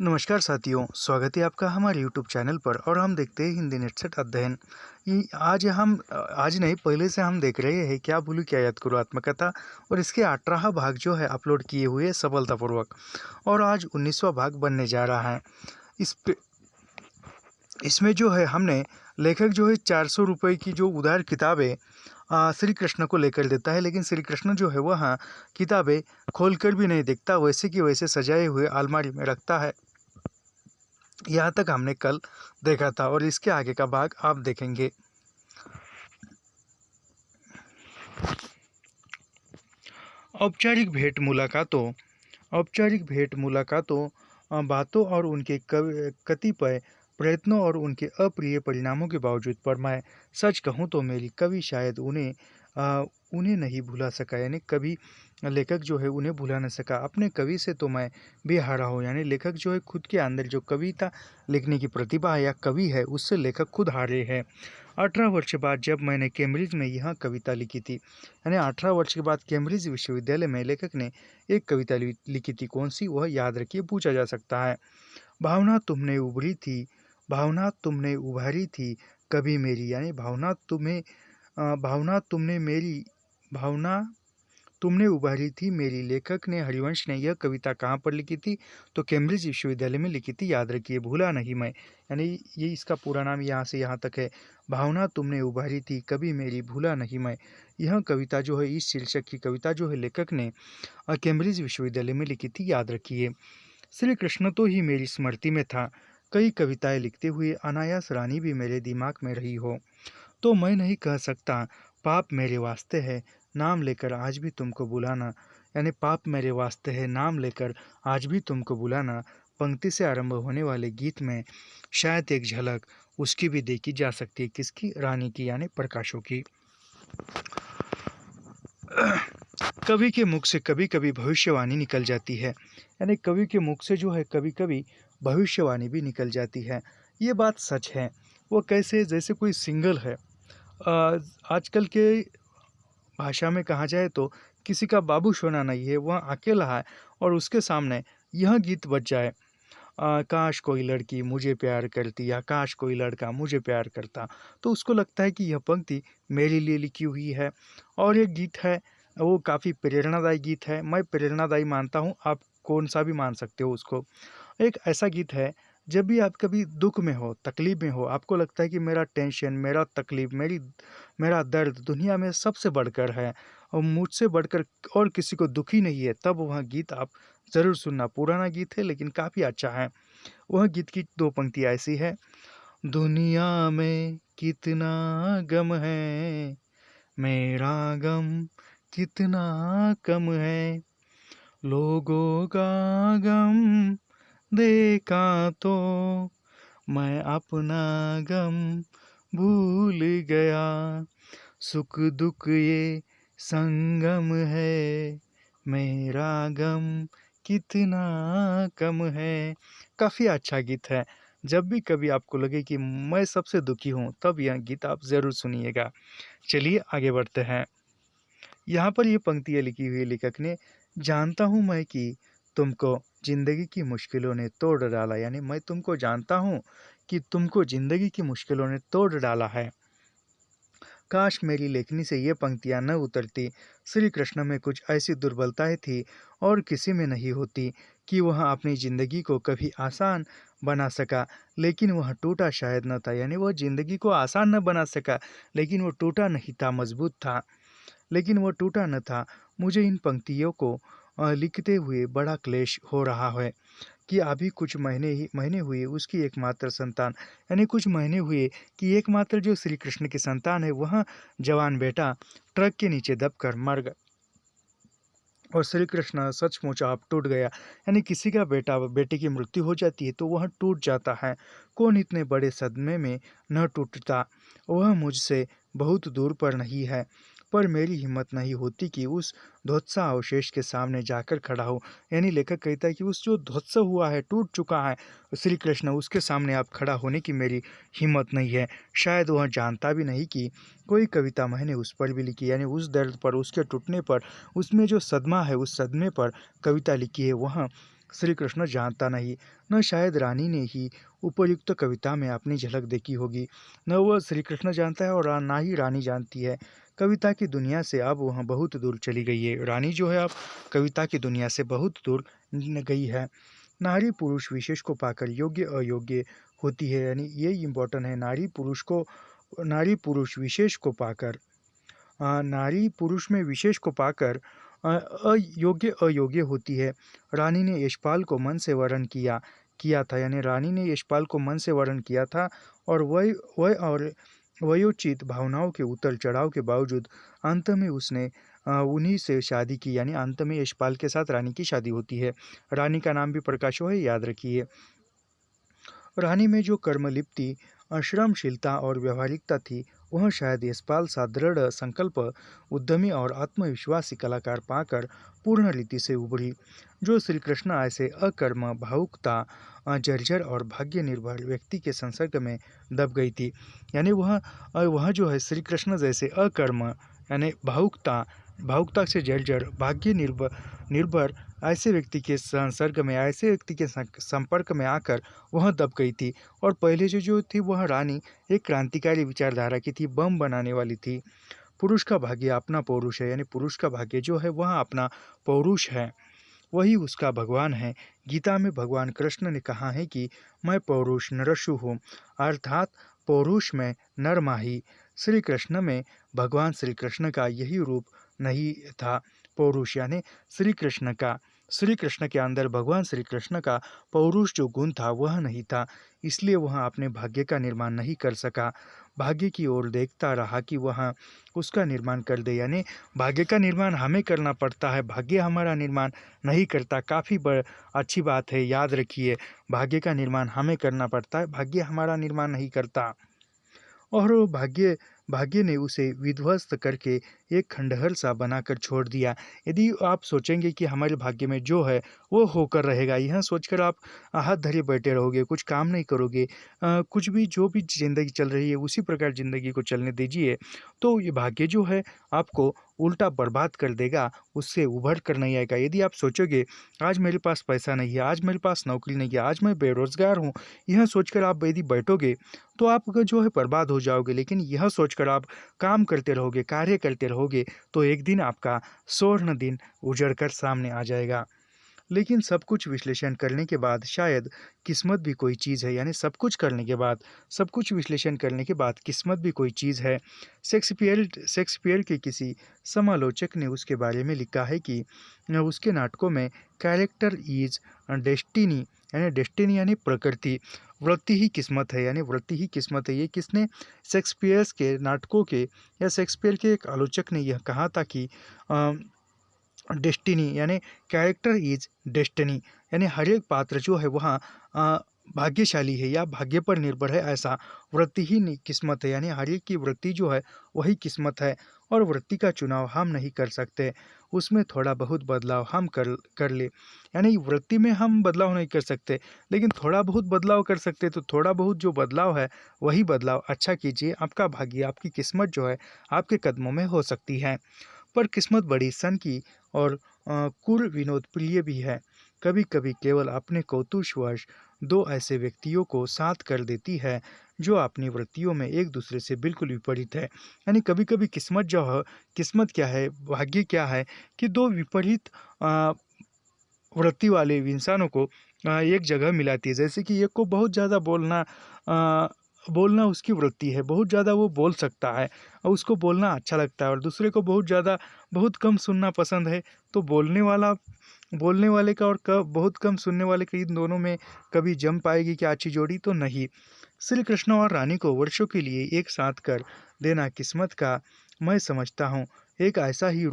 नमस्कार साथियों, स्वागत है आपका हमारे यूट्यूब चैनल पर। और हम देखते हैं हिंदी नेट सेट अध्ययन। आज नहीं, पहले से हम देख रहे हैं क्या भूलू क्या याद करूँ आत्मकथा। और इसके 18 भाग जो है अपलोड किए हुए हैं सफलतापूर्वक। और आज 19वां भाग बनने जा रहा है। इस पे इसमें जो है हमने लेखक जो है 400 रुपये की जो उधार किताबें श्री कृष्ण को लेकर देता है, लेकिन श्री कृष्ण जो है वह किताबें खोलकर भी नहीं देखता, वैसे की वैसे सजाए हुए अलमारी में रखता है। यहाँ तक हमने कल देखा था और इसके आगे का भाग आप देखेंगे। औपचारिक भेंट मुलाकातों बातों और उनके कतिपय प्रयत्नों और उनके अप्रिय परिणामों के बावजूद पर मैं सच कहूँ तो मेरी कवि शायद उन्हें नहीं भुला सका। यानी कवि लेखक जो है उन्हें भुला न सका। अपने कवि से तो मैं बेहारा हूँ। यानी लेखक जो है खुद के अंदर जो कविता लिखने की प्रतिभा है या कवि है, उससे लेखक खुद हारे हैं। 18 वर्ष बाद जब मैंने कैम्ब्रिज में यह कविता लिखी थी, यानी 18 वर्ष के बाद कैम्ब्रिज विश्वविद्यालय में लेखक ने एक कविता लिखी थी। कौन सी, वह याद रखिए, पूछा जा सकता है। भावना तुमने उभरी थी, भावना तुमने उभारी थी कभी मेरी। यानी भावना तुमने उभारी थी मेरी। लेखक ने, हरिवंश ने यह कविता कहाँ पर लिखी थी? तो कैम्ब्रिज विश्वविद्यालय में लिखी थी, याद रखिए, भूला नहीं मैं। यानी ये इसका पूरा नाम यहाँ से यहाँ तक है। भावना तुमने उभारी थी कभी मेरी, भूला नहीं मैं। यह कविता जो है, इस शीर्षक की कविता जो है लेखक ने कैम्ब्रिज विश्वविद्यालय में लिखी थी, याद रखिए। श्री कृष्ण तो ही मेरी स्मृति में था, कई कविताएं लिखते हुए अनायास रानी भी मेरे दिमाग में रही हो। तो मैं नहीं कह सकता पाप मेरे वास्ते है नाम लेकर आज भी तुमको बुलाना। यानी पाप मेरे वास्ते है नाम लेकर आज भी तुमको बुलाना। पंक्ति से आरंभ होने वाले गीत में शायद एक झलक उसकी भी देखी जा सकती है। किसकी? रानी की, यानी प्रकाशों की। कवि के मुख से कभी कभी भविष्यवाणी निकल जाती है। यानी कवि के मुख से जो है कभी कभी भविष्यवाणी भी निकल जाती है। ये बात सच है। वो कैसे? जैसे कोई सिंगल है, आजकल के भाषा में कहा जाए तो किसी का बाबू सोना नहीं है, वह अकेला है और उसके सामने यह गीत बज जाए, काश कोई लड़की मुझे प्यार करती या काश कोई लड़का मुझे प्यार करता, तो उसको लगता है कि यह पंक्ति मेरे लिए लिखी हुई है। और ये गीत है, वो काफ़ी प्रेरणादायी गीत है। मैं प्रेरणादायी मानता हूँ, आप कौन सा भी मान सकते हो उसको। एक ऐसा गीत है, जब भी आप कभी दुख में हो, तकलीफ में हो, आपको लगता है कि मेरा टेंशन, मेरा तकलीफ, मेरा दर्द दुनिया में सबसे बढ़कर है और मुझसे बढ़कर और किसी को दुखी नहीं है, तब वह गीत आप ज़रूर सुनना। पुराना गीत है लेकिन काफ़ी अच्छा है। वह गीत की दो पंक्तियाँ ऐसी है: दुनिया में कितना गम है, मेरा गम कितना कम है, लोगों का गम देखा तो मैं अपना गम भूल गया, सुख दुख ये संगम है, मेरा गम कितना कम है। काफ़ी अच्छा गीत है। जब भी कभी आपको लगे कि मैं सबसे दुखी हूँ, तब यह गीत आप ज़रूर सुनिएगा। चलिए आगे बढ़ते हैं। यहाँ पर ये पंक्तियाँ लिखी हुई लेखक ने: जानता हूँ मैं कि तुमको ज़िंदगी की मुश्किलों ने तोड़ डाला। यानी मैं तुमको जानता हूँ कि तुमको ज़िंदगी की मुश्किलों ने तोड़ डाला है। काश मेरी लेखनी से ये पंक्तियाँ न उतरती। श्री कृष्ण में कुछ ऐसी दुर्बलताएं थी और किसी में नहीं होती कि वह अपनी ज़िंदगी को कभी आसान बना सका, लेकिन वह टूटा शायद न था। यानी वह ज़िंदगी को आसान न बना सका, लेकिन वो टूटा नहीं था, मजबूत था, लेकिन वो टूटा न था। मुझे इन पंक्तियों को लिखते हुए बड़ा क्लेश हो रहा है कि अभी कुछ महीने हुए उसकी एकमात्र संतान, यानी कुछ महीने हुए कि एकमात्र जो श्री कृष्ण की संतान है, वह जवान बेटा ट्रक के नीचे दबकर मर गया। और श्री कृष्ण सचमुच आप टूट गया। यानी किसी का बेटे की मृत्यु हो जाती है तो वह टूट जाता है। कौन इतने बड़े सदमे में न टूटता। वह मुझसे बहुत दूर पर नहीं है, पर मेरी हिम्मत नहीं होती कि उस ध्वंसा अवशेष के सामने जाकर खड़ा हो। यानी लेखक कहता है कि उस जो ध्वंस हुआ है, टूट चुका है श्री कृष्ण, उसके सामने आप खड़ा होने की मेरी हिम्मत नहीं है। शायद वह जानता भी नहीं कि कोई कविता मैंने उस पर भी लिखी। यानी उस दर्द पर, उसके टूटने पर, उसमें जो सदमा है, उस सदमे पर कविता लिखी है। वह श्री कृष्ण जानता नहीं, न शायद रानी ने ही उपयुक्त कविता में अपनी झलक देखी होगी। न वह श्री कृष्ण जानता है और ना ही रानी जानती है। कविता की दुनिया से अब वह बहुत दूर चली गई है। रानी जो है अब कविता की दुनिया से बहुत दूर गई है। नारी पुरुष विशेष को पाकर योग्य अयोग्य होती है, यानी ये इम्पोर्टेंट है। नारी पुरुष विशेष को पाकर नारी पुरुष में विशेष को पाकर अयोग्य अयोग्य होती है। रानी ने यशपाल को मन से वर्ण किया था, यानी रानी ने यशपाल को मन से वर्ण किया था और वह और वयोचित भावनाओं के उतार चढ़ाव के बावजूद अंत में उसने उन्हीं से शादी की, यानी अंत में यशपाल के साथ रानी की शादी होती है। रानी का नाम भी प्रकाशो है, याद रखिए। रानी में जो कर्मलिप्ति, श्रमशीलता और व्यवहारिकता थी, वह शायद यशपाल सा दृढ़ संकल्प, उद्यमी और आत्मविश्वासी कलाकार पाकर पूर्ण रीति से उभरी। जो श्री कृष्ण ऐसे अकर्म, भावुकता, जर्जर और भाग्य निर्भर व्यक्ति के संसर्ग में दब गई थी, यानी वह जो है श्री कृष्ण जैसे अकर्म, यानी भावुकता से जर्जर, भाग्य निर्भर ऐसे व्यक्ति के संसर्ग में, ऐसे व्यक्ति के संपर्क में आकर वह दब गई थी। और पहले जो थी वह रानी एक क्रांतिकारी विचारधारा की थी, बम बनाने वाली थी। पुरुष का भाग्य अपना पौरुष है, यानी पुरुष का भाग्य जो है वह अपना पौरुष है, वही उसका भगवान है। गीता में भगवान कृष्ण ने कहा है कि मैं पौरुष नरसु हूँ, अर्थात पौरुष में नर माही। श्री कृष्ण में भगवान श्री कृष्ण का यही रूप नहीं था, पौरुष, यानी श्री कृष्ण के अंदर भगवान श्री कृष्ण का पौरुष जो गुण था वह नहीं था, इसलिए वह अपने भाग्य का निर्माण नहीं कर सका। भाग्य की ओर देखता रहा कि वह उसका निर्माण कर दे, यानी भाग्य का निर्माण हमें करना पड़ता है, भाग्य हमारा निर्माण नहीं करता। काफ़ी अच्छी बात है, याद रखिए, भाग्य का निर्माण हमें करना पड़ता है, भाग्य हमारा निर्माण नहीं करता। और भाग्य ने उसे विध्वस्त करके एक खंडहर सा बनाकर छोड़ दिया। यदि आप सोचेंगे कि हमारे भाग्य में जो है वो होकर रहेगा, यह सोचकर आप हाथ धरे बैठे रहोगे, कुछ काम नहीं करोगे, कुछ भी जो भी ज़िंदगी चल रही है उसी प्रकार ज़िंदगी को चलने दीजिए, तो ये भाग्य जो है आपको उल्टा बर्बाद कर देगा, उससे उभर कर नहीं आएगा। यदि आप सोचोगे आज मेरे पास पैसा नहीं है, आज मेरे पास नौकरी नहीं है, आज मैं बेरोज़गार हूँ, यह सोचकर आप यदि बैठोगे तो आप जो है बर्बाद हो जाओगे। लेकिन यह सोचकर आप काम करते रहोगे, कार्य करते रहोगे, तो एक दिन आपका स्वर्ण दिन उजड़ कर सामने आ जाएगा। लेकिन सब कुछ विश्लेषण करने के बाद शायद किस्मत भी कोई चीज़ है, यानी सब कुछ विश्लेषण करने के बाद किस्मत भी कोई चीज़ है। शेक्सपियर के किसी समालोचक ने उसके बारे में लिखा है कि उसके नाटकों में कैरेक्टर इज डेस्टिनी, यानी डेस्टिनी यानी प्रकृति, वृत्ति ही किस्मत है, यानी वृत्ति ही किस्मत है। ये किसने? शेक्सपियर के नाटकों के या शेक्सपियर के एक आलोचक ने यह कहा था कि डेस्टिनी यानी कैरेक्टर इज डेस्टिनी, यानी हर एक पात्र जो है वहाँ भाग्यशाली है या भाग्य पर निर्भर है, ऐसा वृत्ति ही किस्मत है, यानी हर एक की वृत्ति जो है वही किस्मत है। और वृत्ति का चुनाव हम नहीं कर सकते, उसमें थोड़ा बहुत बदलाव हम कर ले, यानी वृत्ति में हम बदलाव नहीं कर सकते, लेकिन थोड़ा बहुत बदलाव कर सकते। तो थोड़ा बहुत जो बदलाव है वही बदलाव अच्छा कीजिए, आपका भाग्य, आपकी किस्मत जो है आपके कदमों में हो सकती है। पर किस्मत बड़ी सन की और कुल विनोद प्रिय भी है। कभी कभी केवल अपने कौतूहलवश दो ऐसे व्यक्तियों को साथ कर देती है जो अपनी वृत्तियों में एक दूसरे से बिल्कुल विपरीत है। यानी कभी कभी किस्मत जो है, किस्मत क्या है, भाग्य क्या है कि दो विपरीत वृत्ति वाले इंसानों को एक जगह मिलाती है। जैसे कि एक को बहुत ज़्यादा बोलना उसकी वृत्ति है, बहुत ज़्यादा वो बोल सकता है और उसको बोलना अच्छा लगता है, और दूसरे को बहुत कम सुनना पसंद है। तो बोलने वाले का और बहुत कम सुनने वाले का, इन दोनों में कभी जम पाएगी क्या अच्छी जोड़ी? तो नहीं। श्री कृष्ण और रानी को वर्षों के लिए एक साथ कर देना किस्मत का, मैं समझता हूँ, एक ऐसा ही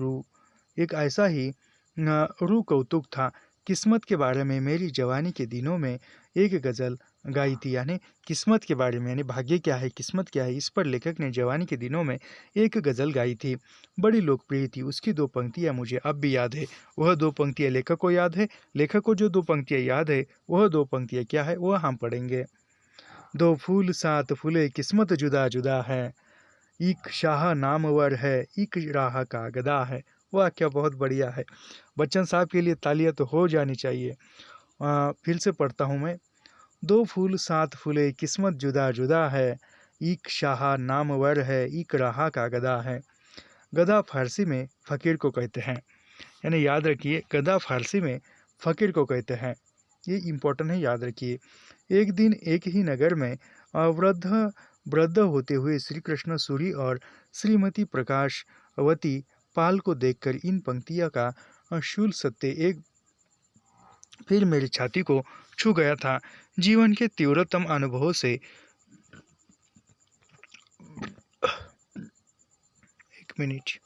रू कौतुक था। किस्मत के बारे में मेरी जवानी के दिनों में एक गज़ल गाई थी, यानी किस्मत के बारे में, यानी भाग्य क्या है, किस्मत क्या है, इस पर लेखक ने जवानी के दिनों में एक गज़ल गाई थी, बड़ी लोकप्रिय थी। उसकी दो पंक्तियाँ मुझे अब भी याद है। वह दो पंक्तियाँ लेखक को याद है, लेखक को जो दो पंक्तियाँ याद है वह दो पंक्तियाँ क्या है वह हम पढ़ेंगे। दो फूल साथ फूले किस्मत जुदा जुदा है, एक शाह नामवर है, एक राह का गदा है। वाह, क्या बहुत बढ़िया है। बच्चन साहब के लिए तालियां तो हो जानी चाहिए। फिर से पढ़ता हूँ मैं। दो फूल सात फूले किस्मत जुदा जुदा है, एक शाह नामवर है एक राह का गधा है। गधा फारसी में फ़कीर को कहते हैं, यानी याद रखिए गधा फारसी में फ़कीर को कहते हैं। ये इम्पोर्टेंट है, याद रखिए। एक दिन एक ही नगर में वृद्ध वृद्ध होते हुए श्री कृष्ण सूरी और श्रीमती प्रकाशवती पाल को देखकर इन पंक्तियों का शूल सत्य एक फिर मेरी छाती को छू गया था। जीवन के तीव्रतम अनुभवों से एक मिनट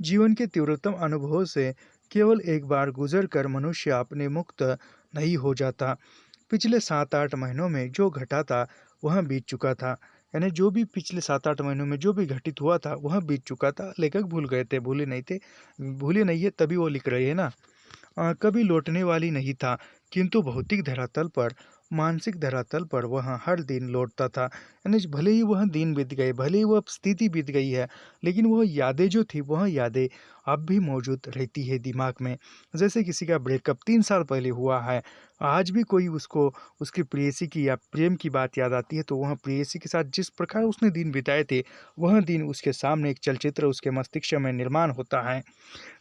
जीवन के तीव्रतम अनुभवों से केवल एक बार गुजर कर मनुष्य अपने मुक्त नहीं हो जाता। पिछले 7-8 महीनों में जो घटा था वह बीत चुका था, यानी जो भी पिछले 7-8 महीनों में जो भी घटित हुआ था वह बीत चुका था। लेखक भूल गए थे, भूले नहीं थे, भूले नहीं है तभी वो लिख रहे हैं ना। कभी लौटने वाली नहीं था, किंतु भौतिक धरातल पर मानसिक धरातल पर वह हर दिन लौटता था। यानी भले ही वह दिन बीत गए, भले ही वह स्थिति बीत गई है, लेकिन वह यादें जो थी वह यादें अब भी मौजूद रहती है दिमाग में। जैसे किसी का ब्रेकअप 3 साल पहले हुआ है, आज भी कोई उसको उसकी प्रेयसी की या प्रेम की बात याद आती है तो वह प्रेयसी के साथ जिस प्रकार उसने दिन बिताए थे वह दिन उसके सामने एक चलचित्र उसके मस्तिष्क में निर्माण होता है।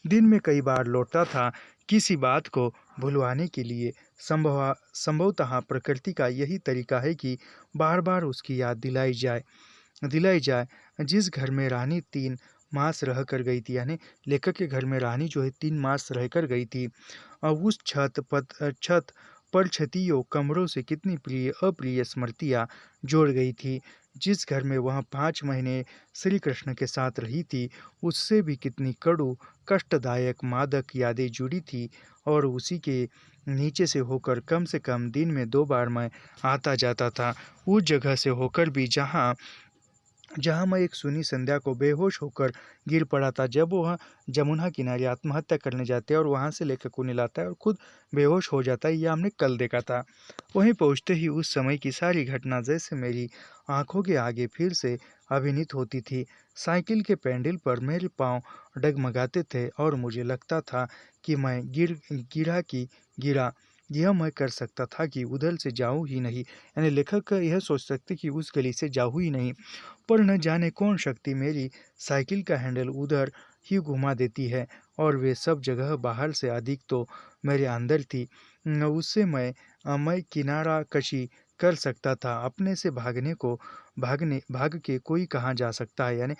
दिन में कई बार लौटता था किसी बात को भुलवाने के लिए। संभवतः प्रकृति का यही तरीका है कि बार बार उसकी याद दिलाई जाए। जिस घर में रानी 3 मास रह कर गई थी, यानी लेखक के घर में रानी जो है 3 मास रह कर गई थी, अब उस छत पर छतियों कमरों से कितनी प्रिय अप्रिय स्मृतियाँ जोड़ गई थी। जिस घर में वह 5 महीने श्री कृष्ण के साथ रही थी उससे भी कितनी कड़ू कष्टदायक मादक यादें जुड़ी थी। और उसी के नीचे से कम दिन में 2 बार मैं आता जाता था, उस जगह से होकर भी जहाँ जहाँ मैं एक सुनी संध्या को बेहोश होकर गिर पड़ा था। जब वह जमुना किनारे आत्महत्या करने जाते हैं और वहाँ से लेखक को लाता है और खुद बेहोश हो जाता है, यह हमने कल देखा था। वहीं पहुँचते ही उस समय की सारी घटना जैसे मेरी आंखों के आगे फिर से अभिनीत होती थी। साइकिल के पैडल पर मेरे पाँव डगमगाते थे और मुझे लगता था कि मैं गिरा यह मैं कर सकता था कि उधर से जाऊँ ही नहीं, यानी लेखक यह सोच सकते कि उस गली से जाऊँ ही नहीं। पर न जाने कौन शक्ति मेरी साइकिल का हैंडल उधर ही घुमा देती है और वे सब जगह बाहर से अधिक तो मेरे अंदर थी। उससे मैं किनारा कशी कर सकता था। अपने से भाग के कोई कहाँ जा सकता है, यानी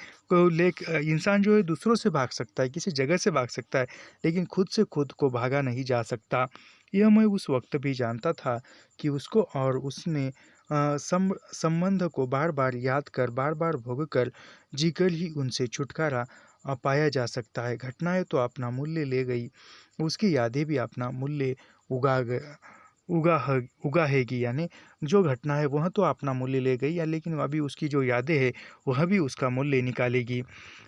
इंसान जो है दूसरों से भाग सकता है, किसी जगह से भाग सकता है, लेकिन खुद से खुद को भागा नहीं जा सकता। यह मैं उस वक्त भी जानता था कि उसको और उसने संबंध को बार बार याद कर बार बार भोग कर जीकर ही उनसे छुटकारा पाया जा सकता है। घटनाएं तो अपना मूल्य ले गई, उसकी यादें भी अपना मूल्य उगा गया उगाहेगी, यानी जो घटना है वह तो अपना मूल्य ले गई या, लेकिन अभी उसकी जो यादें हैं वह भी उसका मूल्य निकालेगी।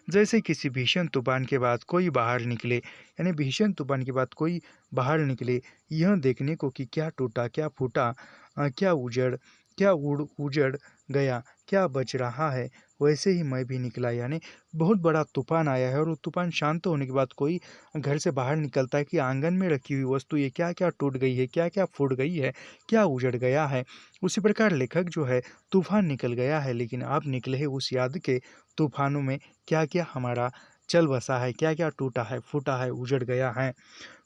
जैसे किसी भीषण तूफान के बाद कोई बाहर निकले, यानी भीषण तूफान के बाद कोई बाहर निकले यह देखने को कि क्या टूटा क्या फूटा, क्या उजड़ गया, क्या बच रहा है, वैसे ही मैं भी निकला। यानी बहुत बड़ा तूफान आया है और वो तूफान शांत होने के बाद कोई घर से बाहर निकलता है कि आंगन में रखी हुई वस्तु ये क्या क्या टूट गई है, क्या क्या फूट गई है, क्या उजड़ गया है। उसी प्रकार लेखक जो है तूफान निकल गया है, लेकिन आप निकले हैं उस याद के तूफानों में, क्या क्या हमारा चल बसा है, क्या क्या टूटा है फूटा है उजड़ गया है।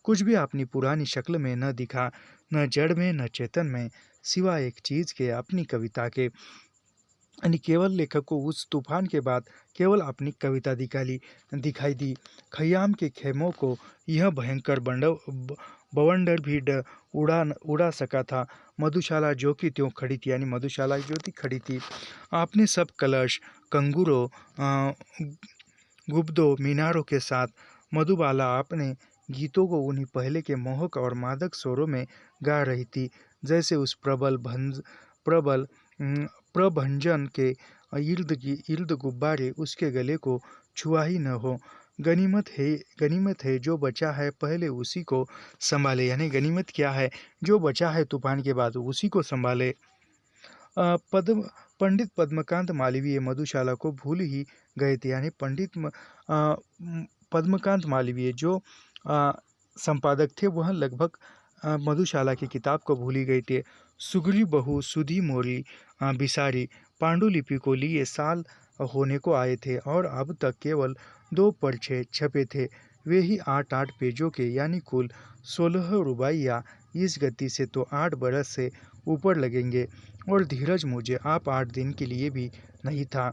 कुछ भी अपनी पुरानी शक्ल में न दिखा, न जड़ में न चेतन में, सिवाय एक चीज़ के अपनी कविता के। यानी केवल लेखक को उस तूफान के बाद केवल अपनी कविता दिखाई दी। खयाम के खेमों को यह भयंकर बवंडर भी उड़ा सका था। मधुशाला जो कि त्यों खड़ी थी, यानी मधुशाला जो थी खड़ी थी। आपने सब कलश कंगूरों गुब्दों मीनारों के साथ मधुबाला अपने गीतों को उन्हीं पहले के मोहक और मादक स्वरों में गा रही थी, जैसे उस प्रबल प्रभंजन के इर्द गुब्बारे उसके गले को छुआ ही न हो। गनीमत है जो बचा है पहले उसी को संभाले, यानी गनीमत क्या है, जो बचा है तूफान के बाद उसी को संभाले। पंडित पद्मकांत मालवीय मधुशाला को भूल ही गए थे, यानी पद्मकांत मालवीय जो संपादक थे वह लगभग मधुशाला की किताब को भूली गए थे। सुगरी बहू सुधी मोरी बिसारी पांडुलिपि को लिए साल होने को आए थे और अब तक केवल 2 पर्चे छपे थे, वे ही 8-8 पेजों के, यानी कुल 16 रुबाइयाँ। इस गति से तो 8 बरस से ऊपर लगेंगे, और धीरज मुझे आप 8 दिन के लिए भी नहीं था।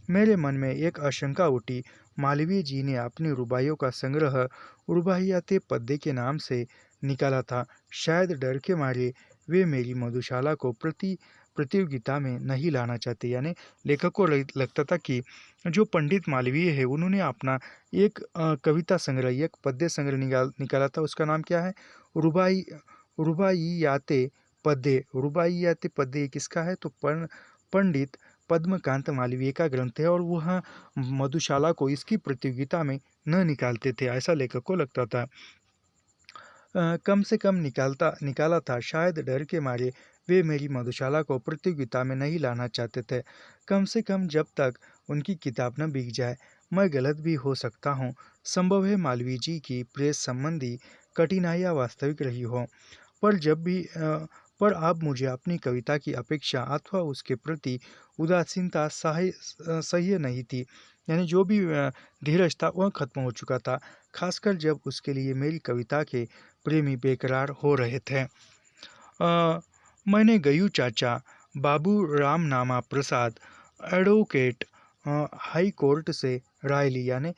मेरे मन में एक आशंका उठी। मालवीय जी ने अपनी रुबाइयों का संग्रह रुबाइयाते पद्य के नाम से निकाला था। शायद डर के मारे वे मेरी मधुशाला को प्रतियोगिता में नहीं लाना चाहते। यानी लेखक को लगता था कि जो पंडित मालवीय है उन्होंने अपना एक कविता संग्रह, एक पद्य संग्रह निकाला था। उसका नाम क्या है? रुबाइयाते पद्य। रुबाइयाते पद्य ये किसका है? तो पंडित पद्मकांत मालवीय का ग्रंथ है, और वह मधुशाला को इसकी प्रतियोगिता में न निकालते थे, ऐसा लेखक को लगता था। कम से कम निकाला था। शायद डर के मारे वे मेरी मधुशाला को प्रतियोगिता में नहीं लाना चाहते थे। कम से कम जब तक उनकी किताब न बिक जाए। मैं गलत भी हो सकता हूँ। संभव है मालवीय जी की प्रेस संबंधी कठिनाइयाँ वास्तविक रही हो, पर अब मुझे अपनी कविता की अपेक्षा अथवा उसके प्रति उदासीनता सह्य नहीं थी। यानी जो भी धीरज था वह खत्म हो चुका था, खासकर जब उसके लिए मेरी कविता के प्रेमी बेकरार हो रहे थे। मैंने गयू चाचा बाबू रामनामा प्रसाद एडवोकेट हाई कोर्ट से राय ली। यानी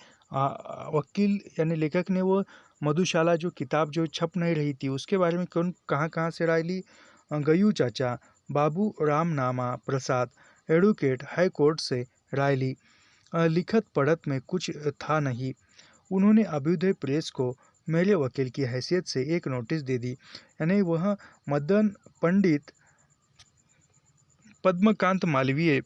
वकील, यानी लेखक ने वो मधुशाला जो किताब जो छप नहीं रही थी उसके बारे में कहाँ से राय ली? गयू चाचा बाबू रामनामा प्रसाद एडवोकेट हाई कोर्ट से राय ली। लिखत पढ़त में कुछ था नहीं। उन्होंने अभ्युदय प्रेस को मेरे वकील की हैसियत से एक नोटिस दे दी। यानी वह पंडित पद्मकांत मालवीय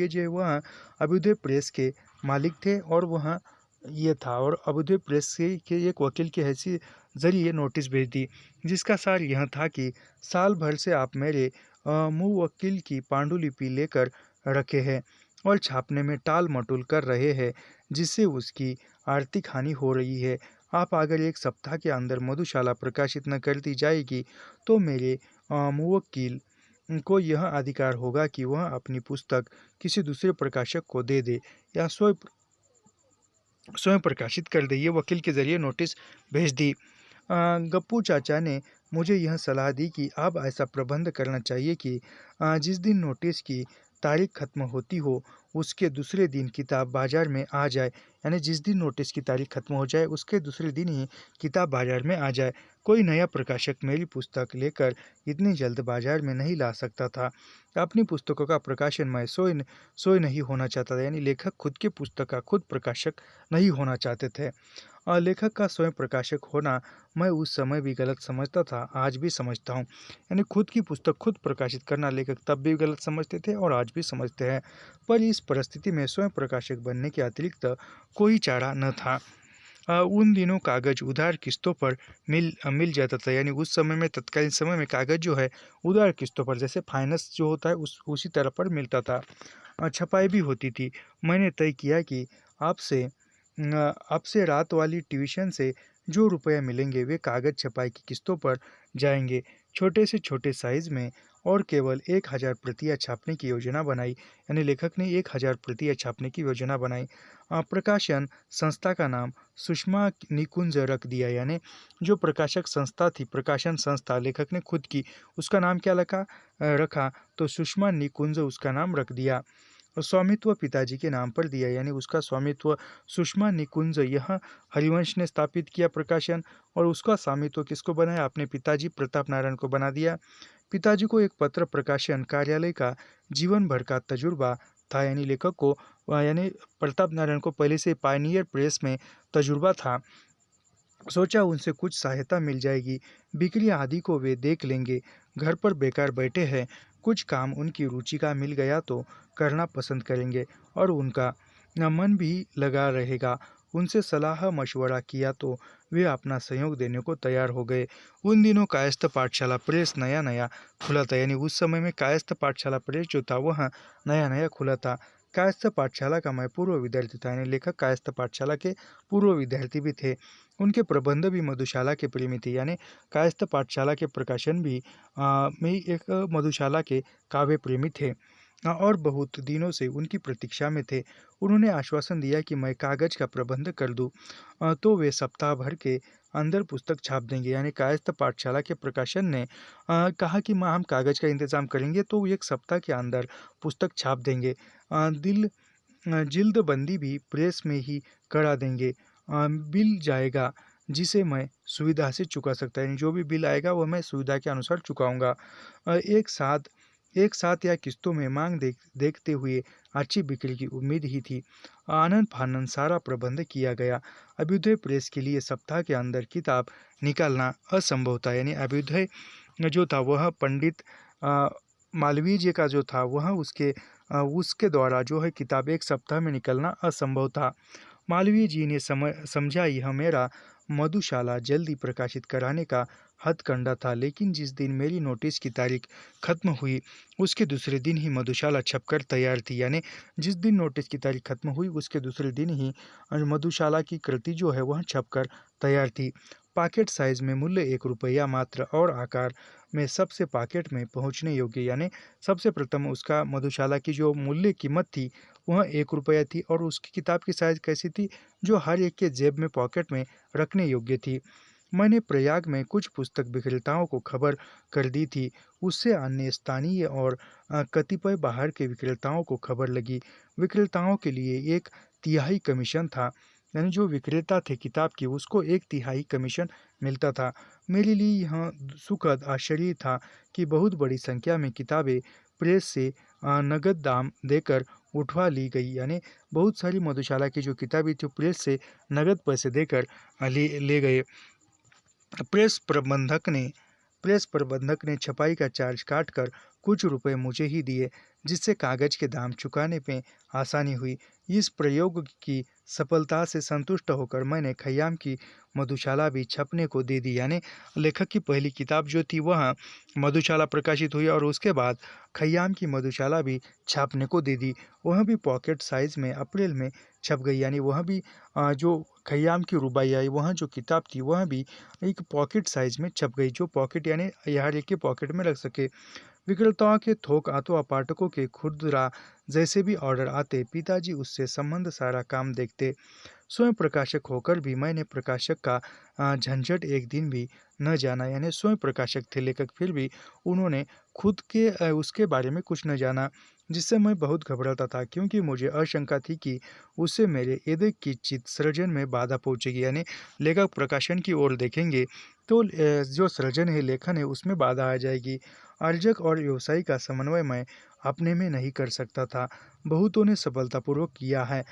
जो है वह अभ्युदय प्रेस के मालिक थे, और वह ये था, और अभ्युदय प्रेस के एक वकील की हैसियत जरिए नोटिस भेज दी, जिसका सार यह था कि साल भर से आप मेरे मुवक्किल की पांडुलिपि लेकर रखे हैं और छापने में टाल मटोल कर रहे हैं, जिससे उसकी आर्थिक हानि हो रही है। आप अगर 1 सप्ताह के अंदर मधुशाला प्रकाशित न कर दी जाएगी तो मेरे मुवक्किल को यह अधिकार होगा कि वह अपनी पुस्तक किसी दूसरे प्रकाशक को दे दे या स्वयं प्रकाशित कर दे। ये वकील के जरिए नोटिस भेज दी। गप्पू चाचा ने मुझे यह सलाह दी कि अब ऐसा प्रबंध करना चाहिए कि जिस दिन नोटिस की तारीख खत्म होती हो उसके दूसरे दिन किताब बाजार में आ जाए। यानी जिस दिन नोटिस की तारीख खत्म हो जाए उसके दूसरे दिन ही किताब बाजार में आ जाए। कोई नया प्रकाशक मेरी पुस्तक लेकर इतनी जल्द बाजार में नहीं ला सकता था। अपनी पुस्तकों का प्रकाशन मैं सोए नहीं होना चाहता था। यानी लेखक खुद की पुस्तक का खुद प्रकाशक नहीं होना चाहते थे। लेखक का स्वयं प्रकाशक होना मैं उस समय भी गलत समझता था, आज भी समझता हूँ। यानी खुद की पुस्तक खुद प्रकाशित करना लेखक तब भी गलत समझते थे और आज भी समझते हैं। पर इस परिस्थिति में स्वयं प्रकाशक बनने के अतिरिक्त कोई चारा न था। उन दिनों कागज उधार किस्तों पर मिल जाता था। यानी उस समय में, तत्कालीन समय में कागज जो है उधार किस्तों पर, जैसे फाइनेंस जो होता है उसी तरह पर मिलता था। छपाई भी होती थी। मैंने तय किया कि आपसे रात वाली ट्यूशन से जो रुपया मिलेंगे वे कागज छपाई की किस्तों पर जाएंगे, छोटे से छोटे साइज में, और केवल 1000 प्रतियां छापने की योजना बनाई। यानी लेखक ने 1000 प्रतियां छापने की योजना बनाई। प्रकाशन संस्था का नाम सुषमा निकुंज रख दिया। यानी जो प्रकाशक संस्था थी, प्रकाशन संस्था लेखक ने खुद की, उसका नाम क्या रखा? तो सुषमा निकुंज उसका नाम रख दिया। स्वामित्व पिताजी के नाम पर दिया। यानी उसका स्वामित्व सुषमा निकुंज, यह हरिवंश ने स्थापित किया प्रकाशन, और उसका स्वामित्व किसको बनाया? अपने पिताजी प्रताप नारायण को बना दिया। पिताजी को एक पत्र प्रकाशन कार्यालय का जीवन भर का तजुर्बा था। यानी लेखक को, यानी प्रताप नारायण को पहले से पायनियर प्रेस में तजुर्बा था। सोचा उनसे कुछ सहायता मिल जाएगी, बिक्री आदि को वे देख लेंगे। घर पर बेकार बैठे हैं, कुछ काम उनकी रुचि का मिल गया तो करना पसंद करेंगे और उनका मन भी लगा रहेगा। उनसे सलाह मशवरा किया तो वे अपना सहयोग देने को तैयार हो गए। उन दिनों कायस्थ पाठशाला प्रेस नया खुला था। यानी उस समय में कायस्थ पाठशाला प्रेस जो था वह नया खुला था। कायस्थ पाठशाला का मैं पूर्व विद्यार्थी था, यानी लेखक कायस्थ पाठशाला के पूर्व विद्यार्थी भी थे। उनके प्रबंध भी मधुशाला के प्रेमी थे, यानी कायस्थ पाठशाला के प्रकाशन भी में एक मधुशाला के काव्य प्रेमी थे। और बहुत दिनों से उनकी प्रतीक्षा में थे। उन्होंने आश्वासन दिया कि मैं कागज का प्रबंध कर दूं, तो वे सप्ताह भर के अंदर पुस्तक छाप देंगे। यानी कायस्थ पाठशाला के प्रकाशन ने कहा कि हम कागज का इंतजाम करेंगे, तो वो एक सप्ताह के अंदर पुस्तक छाप देंगे। जिल्दबंदी भी प्रेस में ही करा देंगे। बिल जाएगा जिसे मैं सुविधा से चुका सकता, यानी जो भी बिल आएगा वो मैं सुविधा के अनुसार चुकाऊंगा। एक साथ या किस्तों में मांग देखते हुए अच्छी बिक्री की उम्मीद ही थी। आनन फानन सारा प्रबंध किया गया। अभ्युदय प्रेस के लिए सप्ताह के अंदर किताब निकालना असंभव था, यानी अभ्युदय जो था वह पंडित मालवीय जी का जो था वह उसके द्वारा जो है किताब एक सप्ताह में निकलना असंभव था। मालवीय जी ने समझा यह मेरा मधुशाला जल्दी प्रकाशित कराने का हथकंडा था, लेकिन जिस दिन मेरी नोटिस की तारीख खत्म हुई उसके दूसरे दिन ही मधुशाला छपकर तैयार थी। यानी जिस दिन नोटिस की तारीख खत्म हुई उसके दूसरे दिन ही मधुशाला की कृति जो है वह छपकर तैयार थी। पॉकेट साइज में मूल्य 1 रुपया मात्र और आकार में सबसे पॉकेट में पहुंचने योग्य, यानी सबसे प्रथम उसका मधुशाला की जो मूल्य कीमत थी वह 1 रुपया थी, और उसकी किताब की साइज कैसी थी, जो हर एक के जेब में पॉकेट में रखने योग्य थी। मैंने प्रयाग में कुछ पुस्तक विक्रेताओं को खबर कर दी थी। उससे अन्य स्थानीय और कतिपय बाहर के विक्रेताओं को खबर लगी। विक्रेताओं के लिए 1/3 कमीशन था, यानी जो विक्रेता थे किताब की उसको 1/3 कमीशन मिलता था। मेरे लिए यह सुखद आश्चर्य था कि बहुत बड़ी संख्या में किताबें प्रेस से नगद दाम देकर उठवा ली गई, यानी बहुत सारी मधुशाला की जो किताबें थी प्रेस से नगद पैसे देकर ले गए। प्रेस प्रबंधक ने छपाई का चार्ज काटकर कुछ रुपए मुझे ही दिए, जिससे कागज के दाम चुकाने में आसानी हुई। इस प्रयोग की सफलता से संतुष्ट होकर मैंने खयाम की मधुशाला भी छपने को दे दी, यानी लेखक की पहली किताब जो थी वह मधुशाला प्रकाशित हुई और उसके बाद खयाम की मधुशाला भी छापने को दे दी। वह भी पॉकेट साइज में अप्रैल में छप गई, यानी वह भी जो खयाम की रुबाई आई वह जो किताब थी वह भी एक पॉकेट साइज में छप गई, जो पॉकेट यानी हर एक के पॉकेट में रख सके। विक्रेताओं के थोक अथवा पाठकों के खुदरा जैसे भी ऑर्डर आते, पिताजी उससे संबंध सारा काम देखते। स्वयं प्रकाशक होकर भी मैंने प्रकाशक का झंझट एक दिन भी न जाना, यानी स्वयं प्रकाशक थे लेखक फिर भी उन्होंने खुद के उसके बारे में कुछ न जाना, जिससे मैं बहुत घबराता था, क्योंकि मुझे आशंका थी कि उससे मेरे एदे की चित्त सृजन में बाधा पहुंचेगी। यानी लेखक प्रकाशन की ओर देखेंगे तो जो सृजन है लेखन है उसमें बाधा आ जाएगी। अर्जक और व्यवसायी का समन्वय मैं अपने में नहीं कर सकता था। बहुतों ने सफलतापूर्वक किया है।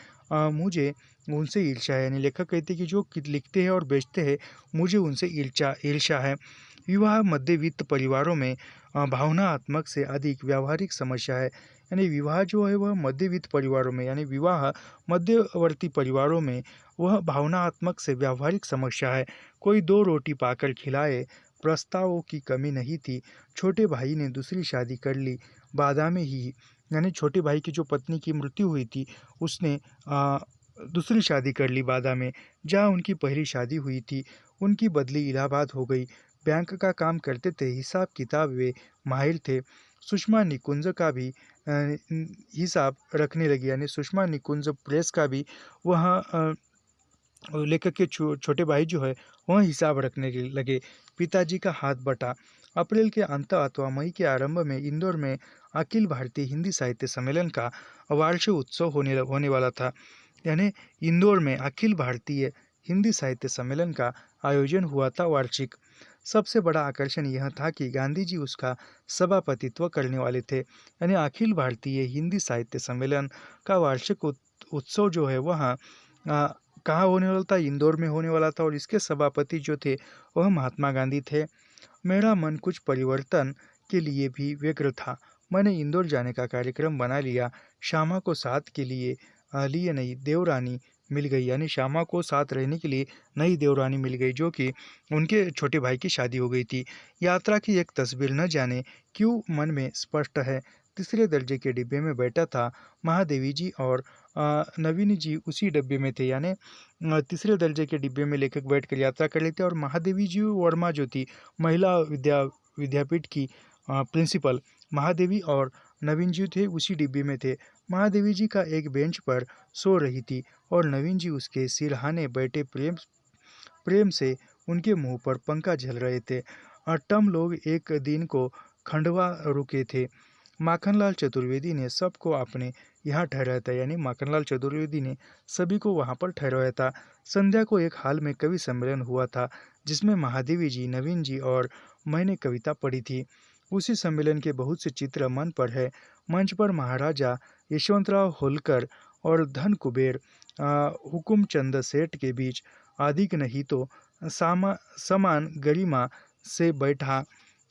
मुझे उनसे ईर्ष्या है, यानी लेखक कहते हैं कि जो लिखते हैं और बेचते हैं मुझे उनसे ईर्ष्या है। विवाह मध्यवित्त परिवारों में भावनात्मक से अधिक व्यावहारिक समस्या है, यानी विवाह जो है वह मध्यवित्त परिवारों में, यानी विवाह मध्यवर्ती परिवारों में वह भावनात्मक से व्यावहारिक समस्या है। कोई 2 रोटी पाकर खिलाए, प्रस्तावों की कमी नहीं थी। छोटे भाई ने दूसरी शादी कर ली बादा में ही, यानी छोटे भाई की जो पत्नी की मृत्यु हुई थी उसने दूसरी शादी कर ली बादा में, जहाँ उनकी पहली शादी हुई थी। उनकी बदली इलाहाबाद हो गई। बैंक का काम करते थे, हिसाब किताब वे माहिर थे। सुषमा निकुंज का भी हिसाब रखने लगी, यानी सुषमा निकुंज प्रेस का भी वह लेखक के छोटे भाई जो है वह हिसाब रखने लगे। पिताजी का हाथ बटा। अप्रैल के अंत अथवा मई के आरंभ में इंदौर में अखिल भारतीय हिंदी साहित्य सम्मेलन का वार्षिक उत्सव होने वाला था, यानी इंदौर में अखिल भारतीय हिंदी साहित्य सम्मेलन का आयोजन हुआ था वार्षिक। सबसे बड़ा आकर्षण यह था कि गांधी जी उसका सभापतित्व करने वाले थे, यानी अखिल भारतीय हिंदी साहित्य सम्मेलन का वार्षिक उत्सव जो है वह कहाँ होने वाला था, इंदौर में होने वाला था, और इसके सभापति जो थे वह महात्मा गांधी थे। मेरा मन कुछ परिवर्तन के लिए भी व्यग्र था। मैंने इंदौर जाने का कार्यक्रम बना लिया। श्यामा को साथ के लिए नई देवरानी मिल गई, यानी श्यामा को साथ रहने के लिए नई देवरानी मिल गई, जो कि उनके छोटे भाई की शादी हो गई थी। यात्रा की एक तस्वीर न जाने क्यों मन में स्पष्ट है। तीसरे दर्जे के डिब्बे में बैठा था। महादेवी जी और नवीन जी उसी डिब्बे में थे, यानी तीसरे दर्जे के डिब्बे में लेखक बैठकर यात्रा कर रहे थे और महादेवी जी वर्मा जो थी महिला विद्यापीठ की प्रिंसिपल, महादेवी और नवीन जी थे उसी डिब्बे में थे। महादेवी जी का एक बेंच पर सो रही थी और नवीन जी उसके सिरहाने बैठे प्रेम प्रेम से उनके मुंह पर पंखा झल रहे थे। टम लोग एक दिन को खंडवा रुके थे। माखनलाल चतुर्वेदी ने सबको अपने यहाँ ठहराया था, यानी माखनलाल चतुर्वेदी ने सभी को वहाँ पर ठहराया था। संध्या को एक हाल में कवि सम्मेलन हुआ था जिसमें महादेवी जी, नवीन जी और मैंने कविता पढ़ी थी। उसी सम्मेलन के बहुत से चित्र मन पर है। मंच पर महाराजा यशवंतराव होलकर और धन कुबेर हुकुमचंद सेठ के बीच अधिक नहीं तो समान गरिमा से बैठा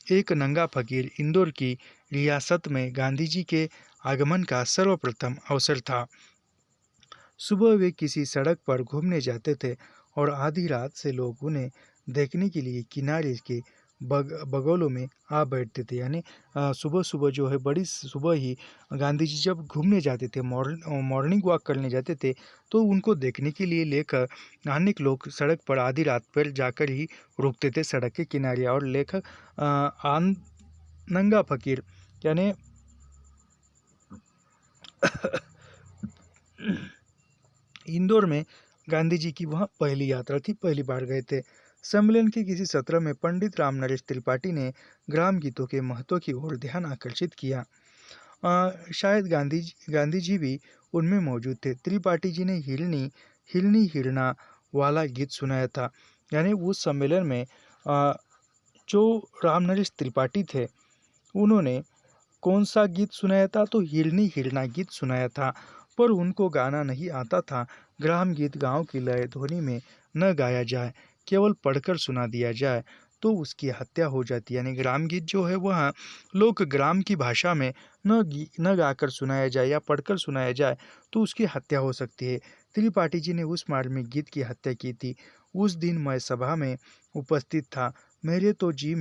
एक नंगा फकीर इंदौर की रियासत में गांधी जी के आगमन का सर्वप्रथम अवसर था। सुबह वे किसी सड़क पर घूमने जाते थे और आधी रात से लोग उन्हें देखने के लिए किनारे के बगलों में आ बैठते थे। यानी सुबह सुबह जो है, बड़ी सुबह ही गांधी जी जब घूमने जाते थे, मॉर्निंग वॉक करने जाते थे, तो उनको देखने के लिए लेकर अनेक लोग सड़क पर आधी रात पर जाकर ही रुकते थे सड़क के किनारे। और लेखक नंगा फकीर यानी इंदौर में गांधी जी की वह पहली यात्रा थी, पहली बार गए थे। सम्मेलन के किसी सत्र में पंडित राम नरेश त्रिपाठी ने ग्राम गीतों के महत्व की ओर ध्यान आकर्षित किया। शायद गांधी जी भी उनमें मौजूद थे। त्रिपाठी जी ने हिरनी हिरनी हिरना वाला गीत सुनाया था। यानी उस सम्मेलन में जो राम नरेश त्रिपाठी थे उन्होंने कौन सा गीत सुनाया था, तो हिरनी हिरना गीत सुनाया था। पर उनको गाना नहीं आता था। ग्राम गीत गांव की लय ध्वनि में न गाया जाए, केवल पढ़कर सुना दिया जाए तो उसकी हत्या हो जाती है। यानी ग्राम गीत जो है वह लोक ग्राम की भाषा में न गाकर सुनाया जाए या पढ़कर सुनाया जाए तो उसकी हत्या हो सकती है। त्रिपाठी जी ने उस मार्मिक गीत की हत्या की थी। उस दिन मैं सभा में उपस्थित था। मेरे तो जी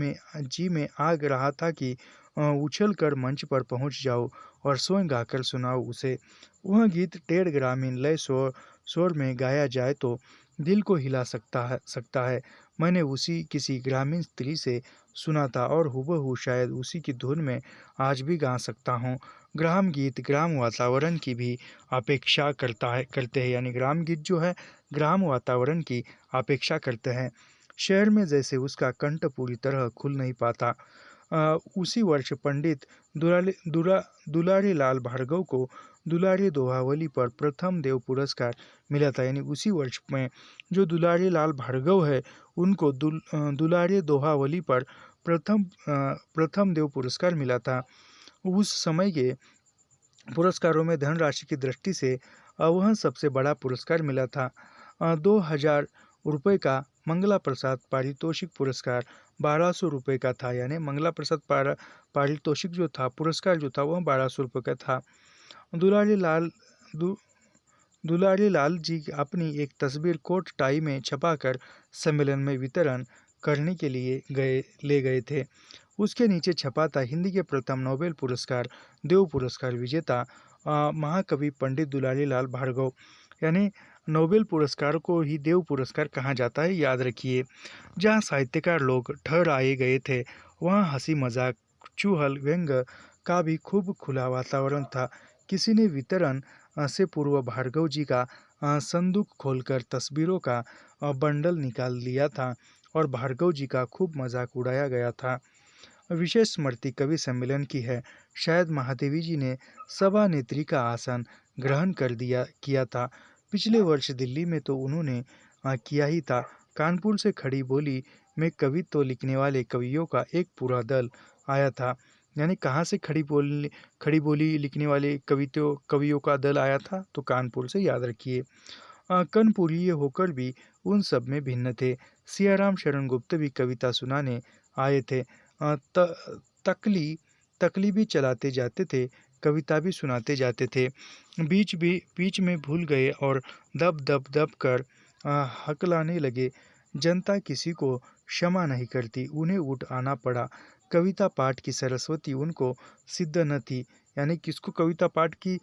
में आग रहा था कि उछल कर मंच पर पहुंच जाओ और स्वयं गाकर सुनाओ उसे। वह गीत टेढ़ ग्रामीण लय स्वर में गाया जाए तो दिल को हिला सकता है। मैंने उसी किसी ग्रामीण स्त्री से सुना था और हूबहू शायद उसी की धुन में आज भी गा सकता हूँ। ग्राम गीत ग्राम वातावरण की भी अपेक्षा करते हैं। यानी ग्राम गीत जो है ग्राम वातावरण की अपेक्षा करते हैं। शहर में जैसे उसका कंठ पूरी तरह खुल नहीं पाता। उसी वर्ष पंडित दुलारी लाल भार्गव को दुलारी दोहावली पर प्रथम देव पुरस्कार मिला था। यानी उसी वर्ष में जो दुलारी लाल भार्गव है उनको दुलारी दोहावली पर प्रथम देव पुरस्कार मिला था। उस समय के पुरस्कारों में धनराशि की दृष्टि से वह सबसे बड़ा पुरस्कार मिला था। 2000 रुपये का मंगला प्रसाद पारितोषिक पुरस्कार 1200 रुपये का था। यानी मंगला प्रसाद पारितोषिक जो था, पुरस्कार जो था वह 1200 रुपये का था। दुलारी लाल जी अपनी एक तस्वीर कोट टाई में छपाकर सम्मेलन में वितरण करने के लिए ले गए थे। उसके नीचे छपा था हिंदी के प्रथम नोबेल पुरस्कार देव पुरस्कार विजेता महाकवि पंडित दुलारी लाल भार्गव। यानी नोबेल पुरस्कार को ही देव पुरस्कार कहा जाता है, याद रखिए। जहाँ साहित्यकार लोग ठहर आए गए थे वहाँ हंसी मजाक चुहल व्यंग का भी खूब खुला वातावरण था। किसी ने वितरण से पूर्व भार्गव जी का संदूक खोलकर तस्वीरों का बंडल निकाल लिया था और भार्गव जी का खूब मजाक उड़ाया गया था। विशेष स्मृति कवि सम्मेलन की है। शायद महादेवी जी ने सभानेत्री का आसन ग्रहण किया था। पिछले वर्ष दिल्ली में तो उन्होंने किया ही था। कानपुर से खड़ी बोली में कवित्व लिखने वाले कवियों का एक पूरा दल आया था। यानी कहाँ से खड़ी बोली लिखने वाले कवियों का दल आया था, तो कानपुर से, याद रखिए। कनपुरीय होकर भी उन सब में भिन्न थे। सियाराम शरण गुप्त भी कविता सुनाने आए थे। तकली भी चलाते जाते थे, कविता भी सुनाते जाते थे। बीच में भूल गए और दब दब दब कर हकलाने लगे। जनता किसी को क्षमा नहीं करती, उन्हें उठ आना पड़ा। कविता पाठ की सरस्वती उनको सिद्ध न थी, यानी किसको कविता पाठ की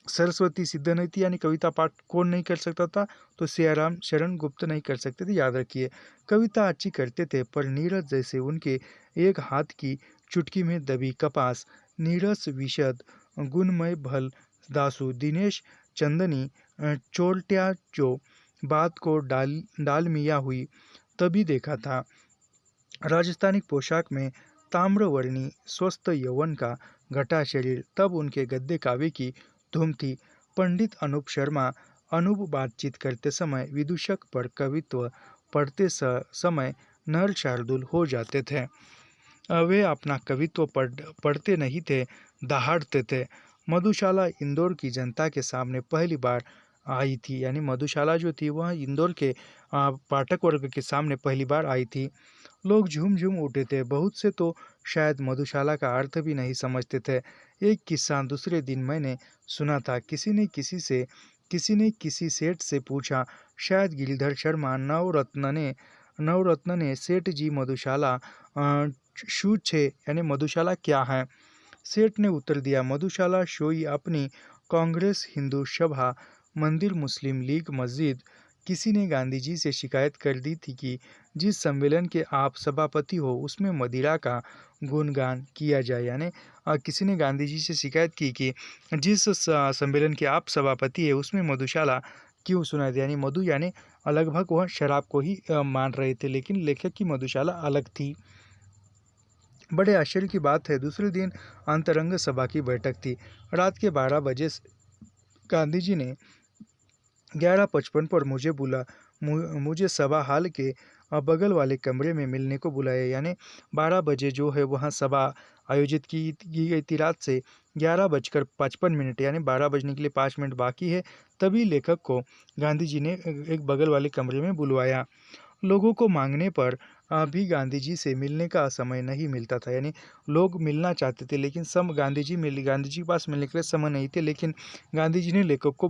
सरस्वती सिद्ध नहीं थी, यानी कविता पाठ कौन नहीं कर सकता था? तो सियाराम शरण गुप्त नहीं कर सकते थे, याद रखिए। कविता अच्छी करते थे पर नीरज जैसे उनके एक हाथ की चुटकी में दबी कपास, नीरस विशद गुणमय भल दासु दिनेश चंदनी चोलट्या जो बात को डालमिया हुई तभी देखा था। राजस्थानी पोशाक में ताम्रवर्णी स्वस्थ यौवन का घटा शरीर, तब उनके गद्य काव्य की धूम थी। पंडित अनूप शर्मा अनूप बातचीत करते समय विदूषक पर कवित्व पढ़ते समय नर शार्दुल हो जाते थे। वे अपना कवित्व पढ़ते नहीं थे, दहाड़ते थे। मधुशाला इंदौर की जनता के सामने पहली बार आई थी, यानी मधुशाला जो थी वह इंदौर के पाठक वर्ग के सामने पहली बार आई थी। लोग झूम झूम उठे थे, बहुत से तो शायद मधुशाला का अर्थ भी नहीं समझते थे। एक किस्सा दूसरे दिन मैंने सुना था। किसी ने किसी सेठ से पूछा, शायद गिरिधर शर्मा नवरत्न ने सेठ जी मधुशाला शू छे, यानी मधुशाला क्या है? सेठ ने उत्तर दिया, मधुशाला शोई अपनी कांग्रेस हिंदू सभा मंदिर मुस्लिम लीग मस्जिद। किसी ने गांधी जी से शिकायत कर दी थी कि जिस सम्मेलन के आप सभापति हो उसमें मदिरा का गुणगान किया जाए, यानी किसी ने गांधी जी से शिकायत की कि जिस सम्मेलन के आप सभापति है उसमें मधुशाला क्यों सुनाई दे, यानी मधु यानी लगभग वह शराब को ही मान रहे थे, लेकिन लेखक की मधुशाला अलग थी। बड़े आश्चर्य की बात है, दूसरे दिन अंतरंग सभा की बैठक थी। रात के 12 बजे गांधी जी ने 11:55 पर मुझे सभा हाल के बगल वाले कमरे में मिलने को बुलाया, यानी 12 बजे जो है वहाँ सभा आयोजित की गई थी। रात से 11:55 यानी 12 बजने के लिए 5 मिनट बाकी है, तभी लेखक को गांधी जी ने एक बगल वाले कमरे में बुलवाया। लोगों को मांगने पर भी गांधी जी से मिलने का समय नहीं मिलता था, यानी लोग मिलना चाहते थे लेकिन गांधी जी के पास मिलने के लिए समय नहीं थे, लेकिन गांधी जी ने लेखक को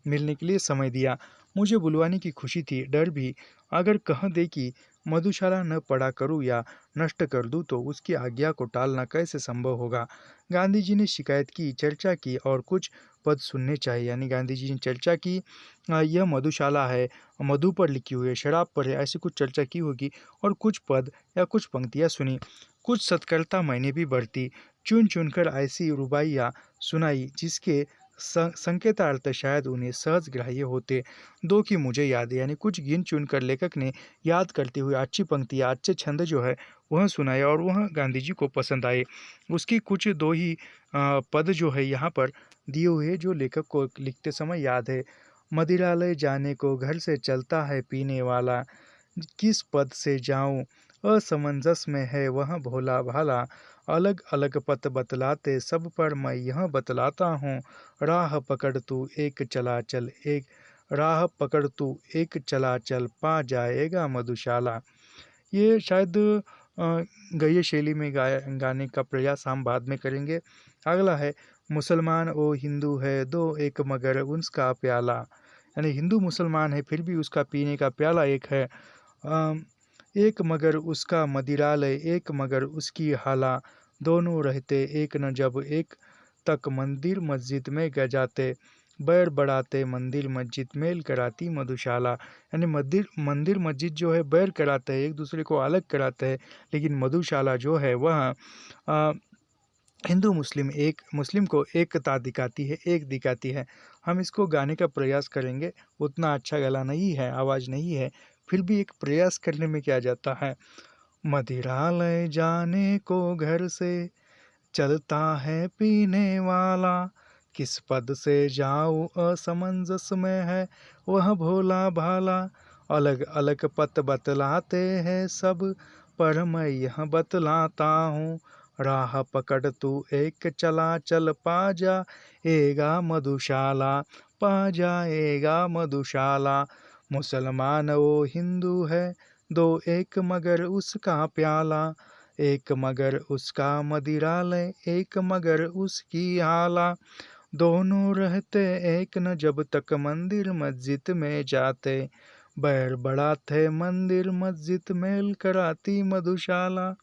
मिलने के लिए समय दिया। मुझे बुलवाने की खुशी थी, डर भी। अगर कह दे कि मधुशाला न पढ़ा करूँ या नष्ट कर दूँ तो उसकी आज्ञा को टालना कैसे संभव होगा? गांधी जी ने शिकायत की, चर्चा की और कुछ पद सुनने चाहिए, यानी गांधी जी ने चर्चा की, यह मधुशाला है, मधु पर लिखी हुई है, शराब पर है, ऐसी कुछ चर्चा की होगी और कुछ पद या कुछ पंक्तियाँ सुनी। कुछ सत्कर्ता मैंने भी बरती, चुन चुनकर ऐसी रुबाइयाँ सुनाई जिसके संकेतार्थ शायद उन्हें सहज ग्राह्य होते। दो की मुझे याद है, यानी कुछ गिन चुनकर लेखक ने याद करते हुए अच्छी पंक्तियाँ, अच्छे छंद जो है वह सुनाए और वह गांधी जी को पसंद आए। उसकी कुछ दो ही पद जो है यहाँ पर दिए हुए जो लेखक को लिखते समय याद है। मदिरालय जाने को घर से चलता है पीने वाला, किस पद से जाऊं असमंजस में है वह भोला भाला, अलग अलग पथ बतलाते सब पर मैं यह बतलाता हूँ, राह पकड़ तू एक चला चल पा जाएगा मधुशाला। ये शायद गद्य शैली में गाने का प्रयास हम बाद में करेंगे। अगला है, मुसलमान ओ हिंदू है दो एक मगर उसका प्याला, यानी हिंदू मुसलमान है फिर भी उसका पीने का प्याला एक है। एक मगर उसका मदिरालय एक मगर उसकी हाला, दोनों रहते एक न जब एक तक मंदिर मस्जिद में गजाते, बैर बढ़ाते मंदिर मस्जिद मेल कराती मधुशाला, यानी मंदिर मस्जिद जो है बैर कराते हैं, एक दूसरे को अलग कराते हैं, लेकिन मधुशाला जो है वह हिंदू मुस्लिम को एकता दिखाती है। हम इसको गाने का प्रयास करेंगे, उतना अच्छा गला नहीं है, आवाज़ नहीं है, फिर भी एक प्रयास करने में क्या जाता है। मदिरालय जाने को घर से चलता है पीने वाला, किस पद से जाऊँ असमंजस में है वह भोला भाला, अलग अलग पथ बतलाते हैं सब पर मैं यह बतलाता हूँ, राह पकड़ तू एक चला चल पा जाएगा मधुशाला, मुसलमान वो हिंदू है दो एक मगर उसका प्याला, एक मगर उसका मदिरालय एक मगर उसकी हाला, दोनों रहते एक न जब तक मंदिर मस्जिद में जाते, बैर बड़ा थे मंदिर मस्जिद मेल कराती मधुशाला,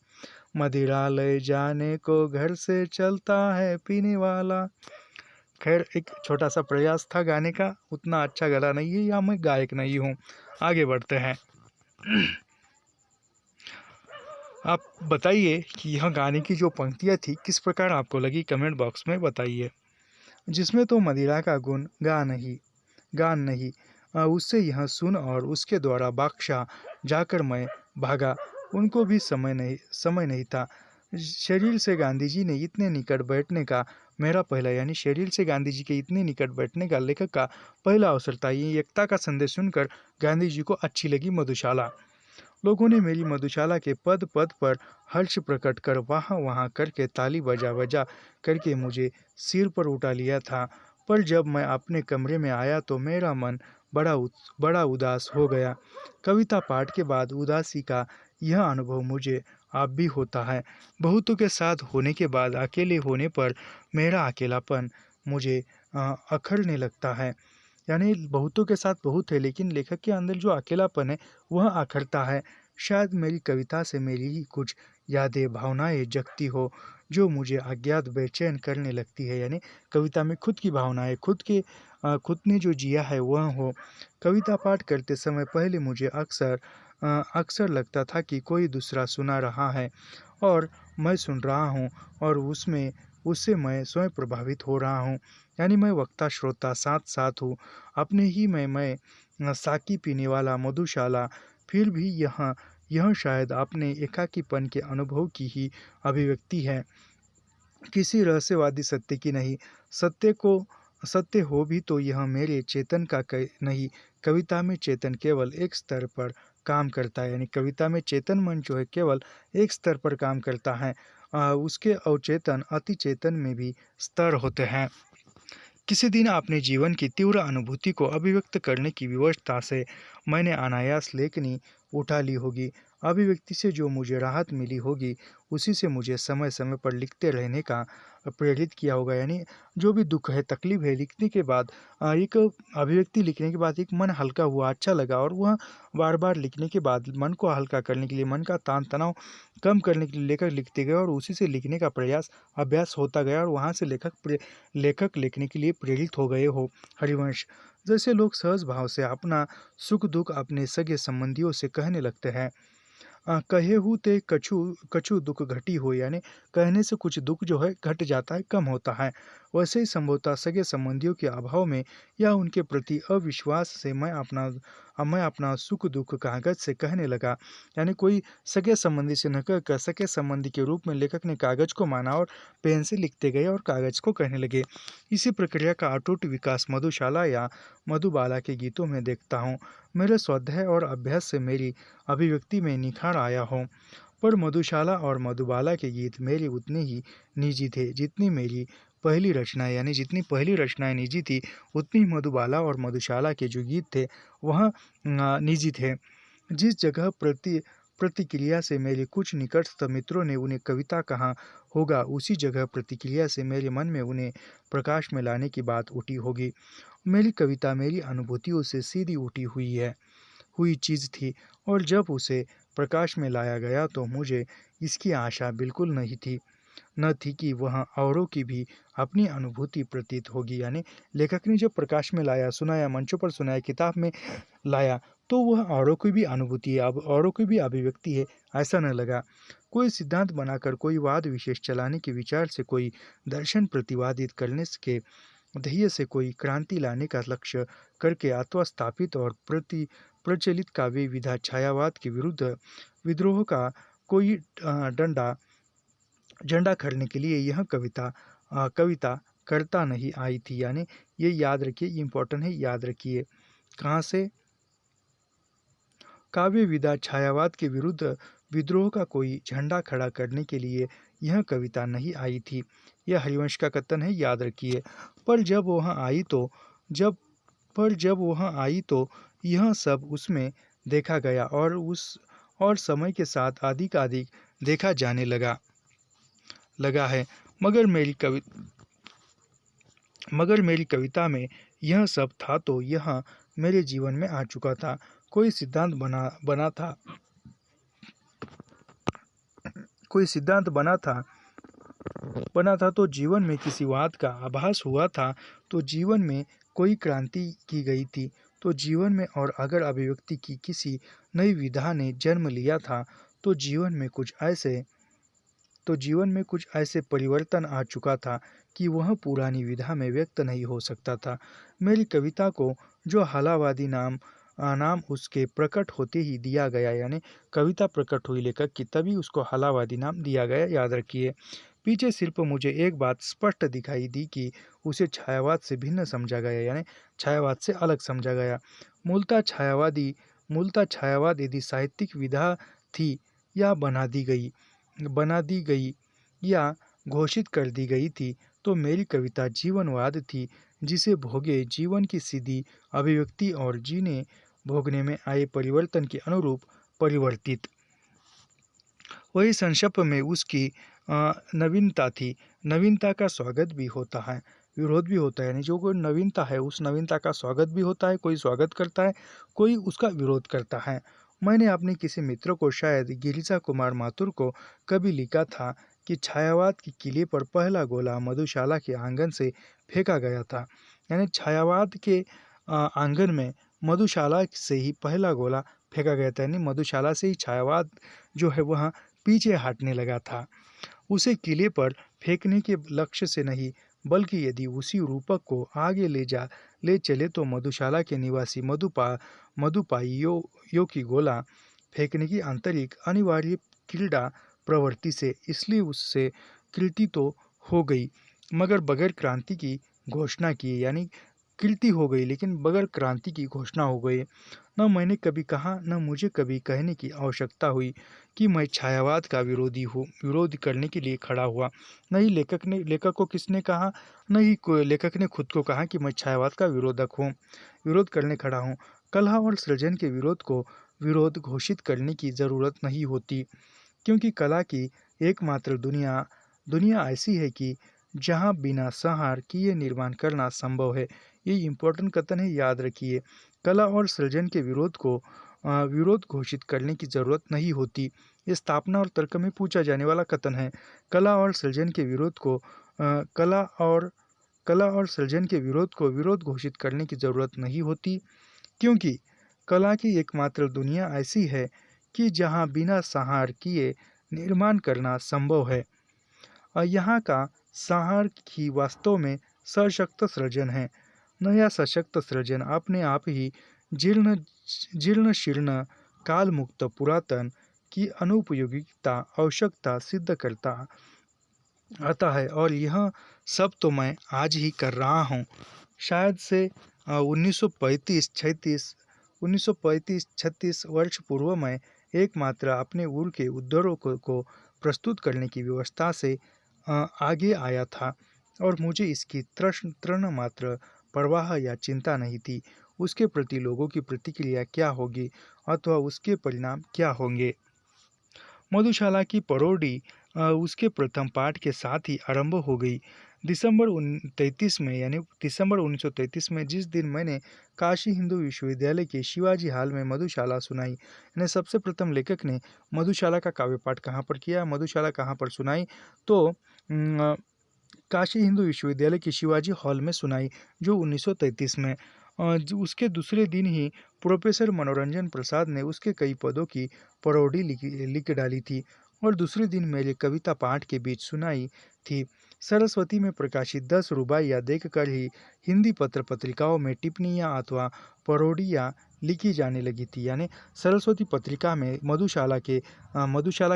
मदिरा ले जाने को घर से चलता है पीने वाला। खैर एक छोटा सा प्रयास था गाने का, उतना अच्छा गला नहीं है या मैं गायक नहीं हूँ। आगे बढ़ते हैं। आप बताइए कि यह गाने की जो पंक्तियाँ थी किस प्रकार आपको लगी, कमेंट बॉक्स में बताइए। जिसमें तो मदिरा का गुण गान नहीं, उससे यह सुन और उसके द्वारा बख्शा जाकर मैं भागा, उनको भी समय नहीं था। शरीर से गांधी जी ने इतने निकट बैठने का मेरा पहला, यानी शरीर से गांधी जी के इतने निकट बैठने का लेखक का पहला अवसर था। ये एकता का संदेश सुनकर गांधी जी को अच्छी लगी मधुशाला। लोगों ने मेरी मधुशाला के पद पद पर हर्ष प्रकट कर वहाँ वहाँ करके ताली बजा बजा करके मुझे सिर पर उठा लिया था। पर जब मैं अपने कमरे में आया तो मेरा मन बड़ा उदास हो गया। कविता पाठ के बाद उदासी का यह अनुभव मुझे अब भी होता है। बहुतों के साथ होने के बाद अकेले होने पर मेरा अकेलापन मुझे अखरने लगता है। यानी बहुतों के साथ बहुत है, लेकिन लेखक के अंदर जो अकेलापन है वह आखरता है। शायद मेरी कविता से मेरी ही कुछ यादें भावनाएं जगती हो जो मुझे अज्ञात बेचैन करने लगती है। यानी कविता में खुद की भावनाएं, खुद ने जो जिया है वह हो। कविता पाठ करते समय पहले मुझे अक्सर लगता था कि कोई दूसरा सुना रहा है और मैं सुन रहा हूँ, और उससे मैं स्वयं प्रभावित हो रहा हूँ। यानी मैं वक्ता श्रोता साथ साथ हूँ। अपने ही में मैं साकी पीने वाला मधुशाला। फिर भी यह शायद अपने एकाकीपन के अनुभव की ही अभिव्यक्ति है, किसी रहस्यवादी सत्य की नहीं। सत्य हो भी तो यह मेरे चेतन का नहीं। कविता में चेतन केवल एक स्तर पर काम करता है। यानी कविता में चेतन मन जो है केवल एक स्तर पर काम करता है। उसके अवचेतन अति चेतन में भी स्तर होते हैं। किसी दिन अपने जीवन की तीव्र अनुभूति को अभिव्यक्त करने की विवशता से मैंने अनायास लेखनी उठा ली होगी। अभिव्यक्ति से जो मुझे राहत मिली होगी उसी से मुझे समय समय पर लिखते रहने का प्रेरित किया होगा। यानी जो भी दुख है, तकलीफ है, लिखने के बाद एक अभिव्यक्ति लिखने के बाद एक मन हल्का हुआ, अच्छा लगा, और वह बार बार लिखने के बाद मन को हल्का करने के लिए, मन का तान तनाव कम करने के लिए लेखक लिखते गए, और उसी से लिखने का अभ्यास होता गया, और वहाँ से लेखक लिखने के लिए प्रेरित हो गए हो। हरिवंश जैसे लोग सहज भाव से अपना सुख दुख अपने सगे संबंधियों से कहने लगते हैं। कहेहू ते कछु कछु दुख घटी हो, यानी कहने से कुछ दुख जो है घट जाता है, कम होता है। वैसे ही संभवतः सगे संबंधियों के अभाव में या उनके प्रति अविश्वास से मैं अपना सुख दुख कागज से कहने लगा। यानी कोई सगे संबंधी से न कहकर सगे संबंधी के रूप में लेखक ने कागज को माना और पेन से लिखते गए और कागज को कहने लगे। इसी प्रक्रिया का अटूट विकास मधुशाला या मधुबाला के गीतों में देखता हूँ। मेरे स्वाध्याय और अभ्यास से मेरी अभिव्यक्ति में निखार आया हो। पर मधुशाला और मधुबाला के गीत मेरे उतने ही निजी थे जितनी मेरी पहली रचनाएं, यानी जितनी पहली रचनाएं निजी थी उतनी मधुबाला और मधुशाला के जो गीत थे वह निजी थे। जिस जगह प्रतिक्रिया से मेरे कुछ निकटस्थ मित्रों ने उन्हें कविता कहा होगा, उसी जगह प्रतिक्रिया से मेरे मन में उन्हें प्रकाश में लाने की बात उठी होगी। मेरी कविता मेरी अनुभूतियों से सीधी उठी हुई चीज़ थी, और जब उसे प्रकाश में लाया गया तो मुझे इसकी आशा बिल्कुल न थी कि वह औरों की भी अपनी अनुभूति प्रतीत होगी। यानी लेखक ने जब प्रकाश में लाया, सुनाया, मंचों पर सुनाया, किताब में लाया, तो वह औरों की भी अनुभूति है, अब औरों की भी अभिव्यक्ति है, ऐसा न लगा। कोई सिद्धांत बनाकर, कोई वाद विशेष चलाने के विचार से, कोई दर्शन प्रतिपादित करने के ध्येय से, कोई क्रांति लाने का लक्ष्य करके अथवा स्थापित और प्रचलित काव्य विधा छायावाद के विरुद्ध विद्रोह का कोई झंडा खड़ने के लिए यह कविता करता नहीं आई थी। यानी ये याद रखिए, इम्पोर्टेंट है, याद रखिए। कहाँ से? काव्य विधा छायावाद के विरुद्ध विद्रोह का कोई झंडा खड़ा करने के लिए यह कविता नहीं आई थी। यह हरिवंश का कथन है, याद रखिए। पर जब वह आई तो यह सब उसमें देखा गया, और समय के साथ अधिक देखा जाने लगा है। मगर मेरी कविता में यह सब था तो यह मेरे जीवन में आ चुका था। कोई सिद्धांत बना था तो जीवन में किसी बात का आभास हुआ था, तो जीवन में कोई क्रांति की गई थी, तो जीवन में और अगर अभिव्यक्ति की किसी नई विधा ने जन्म लिया था, तो जीवन में कुछ ऐसे परिवर्तन आ चुका था कि वह पुरानी विधा में व्यक्त नहीं हो सकता था। मेरी कविता को जो हलावादी नाम उसके प्रकट होते ही दिया गया, यानी कविता प्रकट हुई लेखक की तभी उसको हलावादी नाम दिया गया, याद रखिए। पीछे सिर्फ मुझे एक बात स्पष्ट दिखाई दी कि उसे छायावाद से भिन्न समझा गया, यानी छायावाद से अलग समझा गया। मूलतः छायावाद यदि साहित्यिक विधा थी या बना दी गई या घोषित कर दी गई थी, तो मेरी कविता जीवनवाद थी, जिसे भोगे जीवन की सीधी अभिव्यक्ति और जीने भोगने में आए परिवर्तन के अनुरूप परिवर्तित। वही संक्षेप में उसकी नवीनता थी। नवीनता का स्वागत भी होता है, विरोध भी होता है, यानी जो कोई नवीनता है उस नवीनता का स्वागत भी होता है, कोई स्वागत करता है, कोई उसका विरोध करता है। मैंने अपने किसी मित्र को, शायद गिरिजा कुमार माथुर को, कभी लिखा था कि छायावाद के किले पर पहला गोला मधुशाला के आंगन से फेंका गया था, यानी छायावाद के आंगन में मधुशाला से ही पहला गोला फेंका गया था, यानी मधुशाला से ही छायावाद जो है वह पीछे हटने लगा था। उसे किले पर फेंकने के लक्ष्य से नहीं, बल्कि यदि उसी रूपक को आगे ले चले तो मधुशाला के निवासी मधुपाइयों की गोला फेंकने की आंतरिक अनिवार्य क्रीड़ा प्रवृत्ति से, इसलिए उससे कृति तो हो गई मगर बगैर क्रांति की घोषणा किए, यानी कृति हो गई लेकिन बगैर क्रांति की घोषणा हो गई। न मैंने कभी कहा, न मुझे कभी कहने की आवश्यकता हुई कि मैं छायावाद का विरोध करने के लिए खड़ा हुआ। न ही लेखक को किसने कहा, न ही लेखक ने खुद को कहा कि मैं छायावाद का विरोध करने खड़ा हूँ। कलह और सृजन के विरोध घोषित करने की ज़रूरत नहीं होती, क्योंकि कला की एकमात्र दुनिया ऐसी है कि जहाँ बिना संहार किए निर्माण करना संभव है। ये इम्पोर्टेंट कथन है, याद रखिए। कला और सृजन के विरोध घोषित करने की जरूरत नहीं होती। ये स्थापना और तर्क में पूछा जाने वाला कथन है। कला और सृजन के विरोध को विरोध घोषित करने की जरूरत नहीं होती, क्योंकि कला की एकमात्र दुनिया ऐसी है कि जहाँ बिना संहार किए निर्माण करना संभव है। यहाँ का संहार ही वास्तव में सशक्त सृजन है। नया सशक्त सृजन अपने आप ही जीर्ण शीर्ण काल मुक्त पुरातन की अनुपयोगिता आवश्यकता सिद्ध करता आता है, और यह सब तो मैं आज ही कर रहा हूँ। शायद से 1935-36 वर्ष पूर्व में एकमात्र अपने उर के उद्धरों को प्रस्तुत करने की व्यवस्था से आगे आया था, और मुझे इसकी तृण मात्र परवाह या चिंता नहीं थी। उसके प्रति लोगों की प्रतिक्रिया क्या होगी अथवा उसके परिणाम क्या होंगे। मधुशाला की परोडी उसके प्रथम पाठ के साथ ही आरंभ हो गई। दिसंबर 1933 में, जिस दिन मैंने काशी हिंदू विश्वविद्यालय के शिवाजी हॉल में मधुशाला सुनाई, यानी सबसे प्रथम लेखक ने मधुशाला का काव्य पाठ कहाँ पर किया, मधुशाला कहाँ पर सुनाई, तो काशी हिंदू विश्वविद्यालय के शिवाजी हॉल में सुनाई, जो 1933 में। उसके दूसरे दिन ही प्रोफेसर मनोरंजन प्रसाद ने उसके कई पदों की परोडी लिख डाली थी, और दूसरे दिन मेरे कविता पाठ के बीच सुनाई थी। सरस्वती में प्रकाशित 10 रुबाइयाँ देखकर ही हिंदी पत्र पत्रिकाओं में टिप्पणियाँ अथवा परोडियाँ लिखी जाने लगी थी, यानी सरस्वती पत्रिका में मधुशाला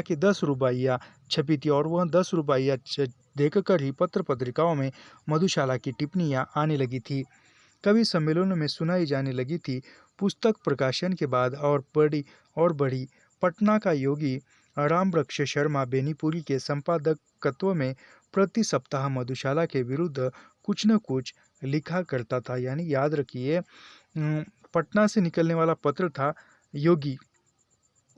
के 10 रुबाइयाँ छपी थी, और वह 10 रुबाइयाँ देखकर ही पत्र पत्रिकाओं में मधुशाला की टिप्पणियाँ आने लगी थी। कवि सम्मेलनों में सुनाई जाने लगी थी। पुस्तक प्रकाशन के बाद और बढ़ी पटना का योगी रामवृक्ष शर्मा बेनीपुरी के संपादकत्व में प्रति सप्ताह मधुशाला के विरुद्ध कुछ न कुछ लिखा करता था, यानी याद रखिए पटना से निकलने वाला पत्र था योगी,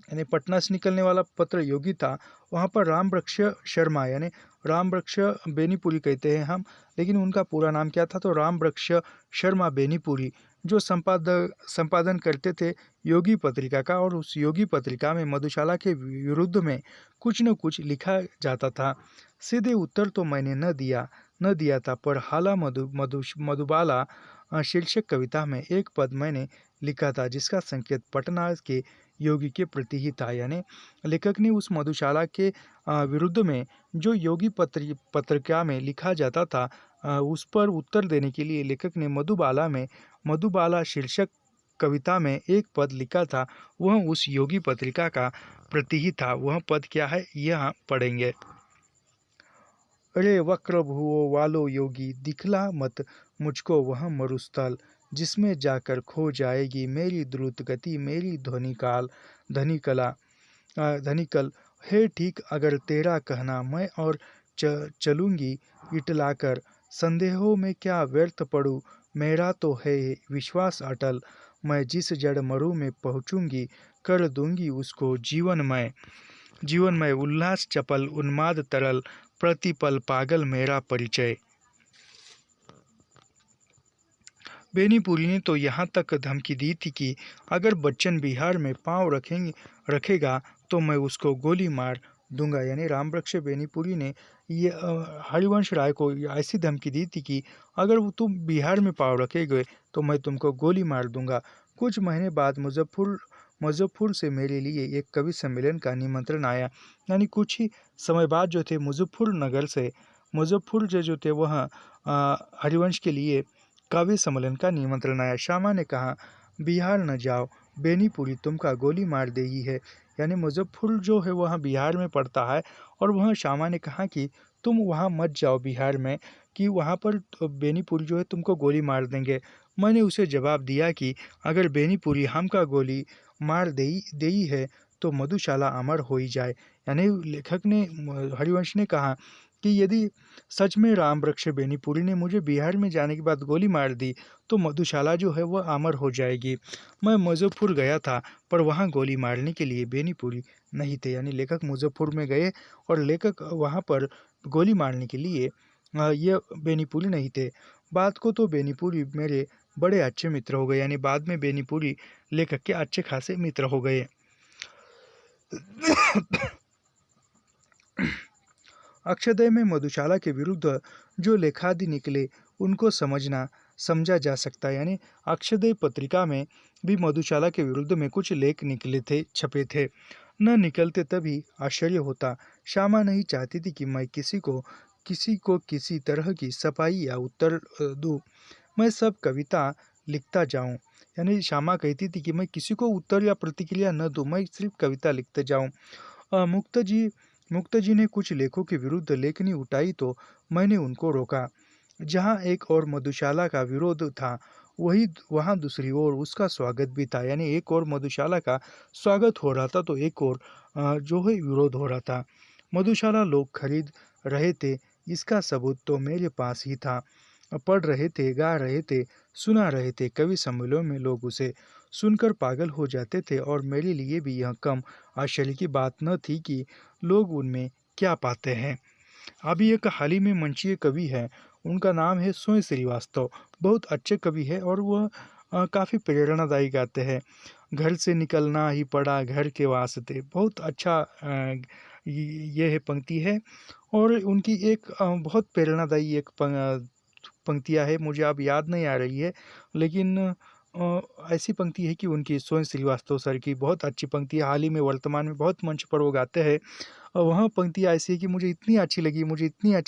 यानी पटना से निकलने वाला पत्र योगी था। वहाँ पर रामवृक्ष शर्मा, यानी रामवृक्ष बेनीपुरी कहते हैं हम, लेकिन उनका पूरा नाम क्या था, तो रामवृक्ष शर्मा बेनीपुरी जो संपादन करते थे योगी पत्रिका का, और उस योगी पत्रिका में मधुशाला के विरुद्ध में कुछ न कुछ लिखा जाता था। सीधे उत्तर तो मैंने न दिया था, पर हाला मधुबाला शीर्षक कविता में एक पद मैंने लिखा था, जिसका संकेत पटना के योगी के प्रति ही था। यानी लेखक ने उस मधुशाला के विरुद्ध में जो योगी पत्रिका में लिखा जाता था, उस पर उत्तर देने के लिए लेखक ने मधुबाला शीर्षक कविता में एक पद लिखा था। वह उस योगी पत्रिका का प्रति ही था। वह पद क्या है, यहाँ पढ़ेंगे। अरे वक्र भुवों वालो योगी, दिखला मत मुझको वह मरुस्थल, जिसमें जाकर खो जाएगी मेरी द्रुत गति, मेरी धनिकल। है ठीक अगर तेरा कहना, मैं और चलूँगी इटलाकर, संदेहों में क्या व्यर्थ पड़ूँ, मेरा तो है विश्वास अटल। मैं जिस जड़ मरु में पहुँचूँगी, कर दूँगी उसको जीवनमय उल्लास चपल, उन्माद तरल, प्रतिपल पागल मेरा परिचय। बेनीपुरी ने तो यहाँ तक धमकी दी थी कि अगर बच्चन बिहार में पाँव रखेगा तो मैं उसको गोली मार दूंगा। यानी रामवृक्ष बेनीपुरी ने ये हरिवंश राय को ऐसी धमकी दी थी कि अगर तुम बिहार में पाँव रखेगे तो मैं तुमको गोली मार दूंगा। कुछ महीने बाद मुजफ्फरपुर से मेरे लिए एक कवि सम्मेलन का निमंत्रण आया। यानी कुछ ही समय बाद जो थे मुजफ्फर जो थे वह हरिवंश के लिए काव्य सम्मेलन का निमंत्रण आया। श्यामा ने कहा, बिहार न जाओ, बेनीपुरी तुमका गोली मार देगी है। यानी मुजफ्फर जो है वहाँ बिहार में पड़ता है, और वहाँ श्यामा ने कहा कि तुम वहाँ मत जाओ बिहार में, कि वहाँ पर बेनीपुरी जो है तुमको गोली मार देंगे। मैंने उसे जवाब दिया कि अगर बेनीपुरी हमका गोली मार देई है तो मधुशाला अमर हो ही जाए। यानी लेखक ने, हरिवंश ने कहा कि यदि सच में रामवृक्ष बेनीपुरी ने मुझे बिहार में जाने के बाद गोली मार दी तो मधुशाला जो है वह अमर हो जाएगी। मैं मुजफ्फर गया था, पर वहाँ गोली मारने के लिए बेनीपुरी नहीं थे। यानी लेखक मुजफ्फर में गए और लेखक वहाँ पर गोली मारने के लिए ये बेनीपुरी नहीं थे। बात को तो बेनीपुरी मेरे बड़े अच्छे मित्र हो गए। यानी बाद में बेनीपुरी लेखक के अच्छे खासे मित्र हो गए। अक्षोदय में मधुशाला के विरुद्ध जो लेखादि निकले उनको समझा जा सकता है। यानी अक्षोदय पत्रिका में भी मधुशाला के विरुद्ध में कुछ लेख निकले थे, छपे थे। न निकलते तभी आश्चर्य होता। श्यामा नहीं चाहती थी कि मैं किसी को किसी तरह की सफाई या उत्तर दूँ। मैं सब कविता लिखता जाऊँ। यानी श्यामा कहती थी कि मैं किसी को उत्तर या प्रतिक्रिया न दूँ, मैं सिर्फ कविता लिखते जाऊँ। मुक्त जी ने कुछ लेखों के विरुद्ध लेखनी उठाई तो मैंने उनको रोका। जहाँ एक और मधुशाला का विरोध था, वहाँ दूसरी ओर उसका स्वागत भी था। यानी एक और मधुशाला का स्वागत हो रहा था तो एक और जो है विरोध हो रहा था। मधुशाला लोग खरीद रहे थे, इसका सबूत तो मेरे पास ही था। पढ़ रहे थे, गा रहे थे, सुना रहे थे। कवि सम्मेलन में लोग उसे सुनकर पागल हो जाते थे, और मेरे लिए भी यह कम आश्चर्य की बात न थी कि लोग उनमें क्या पाते हैं। अभी एक हाल ही में मंचीय कवि है, उनका नाम है स्वयं श्रीवास्तव। बहुत अच्छे कवि है और वह काफ़ी प्रेरणादायी गाते हैं। घर से निकलना ही पड़ा घर के वास्ते, बहुत अच्छा ये है पंक्ति है। और उनकी एक बहुत प्रेरणादायी एक पंक्तियाँ है, मुझे अब याद नहीं आ रही है, लेकिन ऐसी पंक्ति है कि उनकी स्वयं श्रीवास्तव सर की बहुत अच्छी पंक्ति है। हाल ही में वर्तमान में बहुत मंच पर वो गाते हैं। वह पंक्तियाँ ऐसी है कि मुझे इतनी अच्छी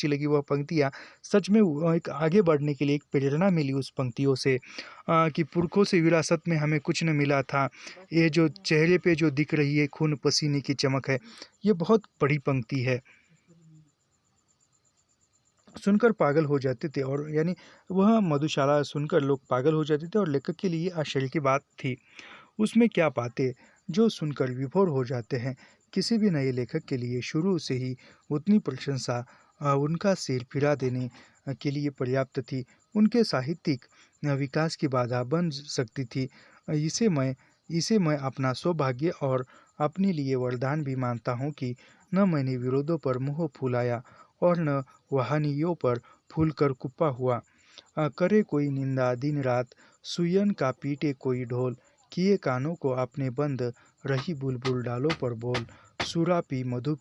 लगी वह पंक्तियाँ। सच में एक आगे बढ़ने के लिए एक प्रेरणा मिली उस पंक्तियों से, कि पुरखों से विरासत में हमें कुछ न मिला था, ये जो चेहरे पे जो दिख रही है खून पसीने की चमक है। ये बहुत बड़ी पंक्ति है, सुनकर पागल हो जाते थे। और यानी वह मधुशाला सुनकर लोग पागल हो जाते थे, और लेखक के लिए आश्चर्य की बात थी। उसमें क्या पाते जो सुनकर विभोर हो जाते हैं। किसी भी नए लेखक के लिए शुरू से ही उतनी प्रशंसा उनका सिर फिरा देने के लिए पर्याप्त थी, उनके साहित्यिक विकास की बाधा बन सकती थी। इसे मैं अपना सौभाग्य और अपने लिए वरदान भी मानता हूँ कि न मैंने विरोधों पर मुँह फुलाया और न वहानियों पर फूल कर कुप्पा हुआ। करे कोई निंदा दिन रात, सुयन का पीटे कोई ढोल, किए कानों को आपने बंद, रही बुलबुल डालों पर बोल, सुरा पी मधु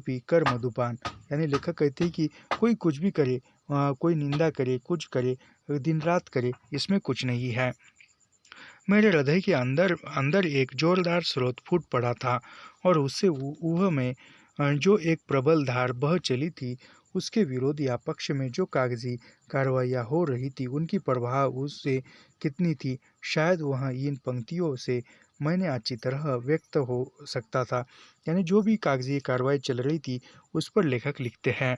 पी कर मधुपान। यानी लेखक कहते हैं कि कोई कुछ भी करे, कोई निंदा करे, कुछ करे, दिन रात करे, इसमें कुछ नहीं है। मेरे हृदय के अंदर अंदर एक जोरदार स्रोत फूट पड़ा था और उससे ऊह में जो एक प्रबल धार बह चली थी, उसके विरोध या पक्ष में जो कागजी कार्रवाइयाँ हो रही थी, उनकी प्रभाव उससे कितनी थी, शायद वह इन पंक्तियों से मैंने अच्छी तरह व्यक्त हो सकता था। यानी जो भी कागजी कार्रवाई चल रही थी, उस पर लेखक लिखते हैं।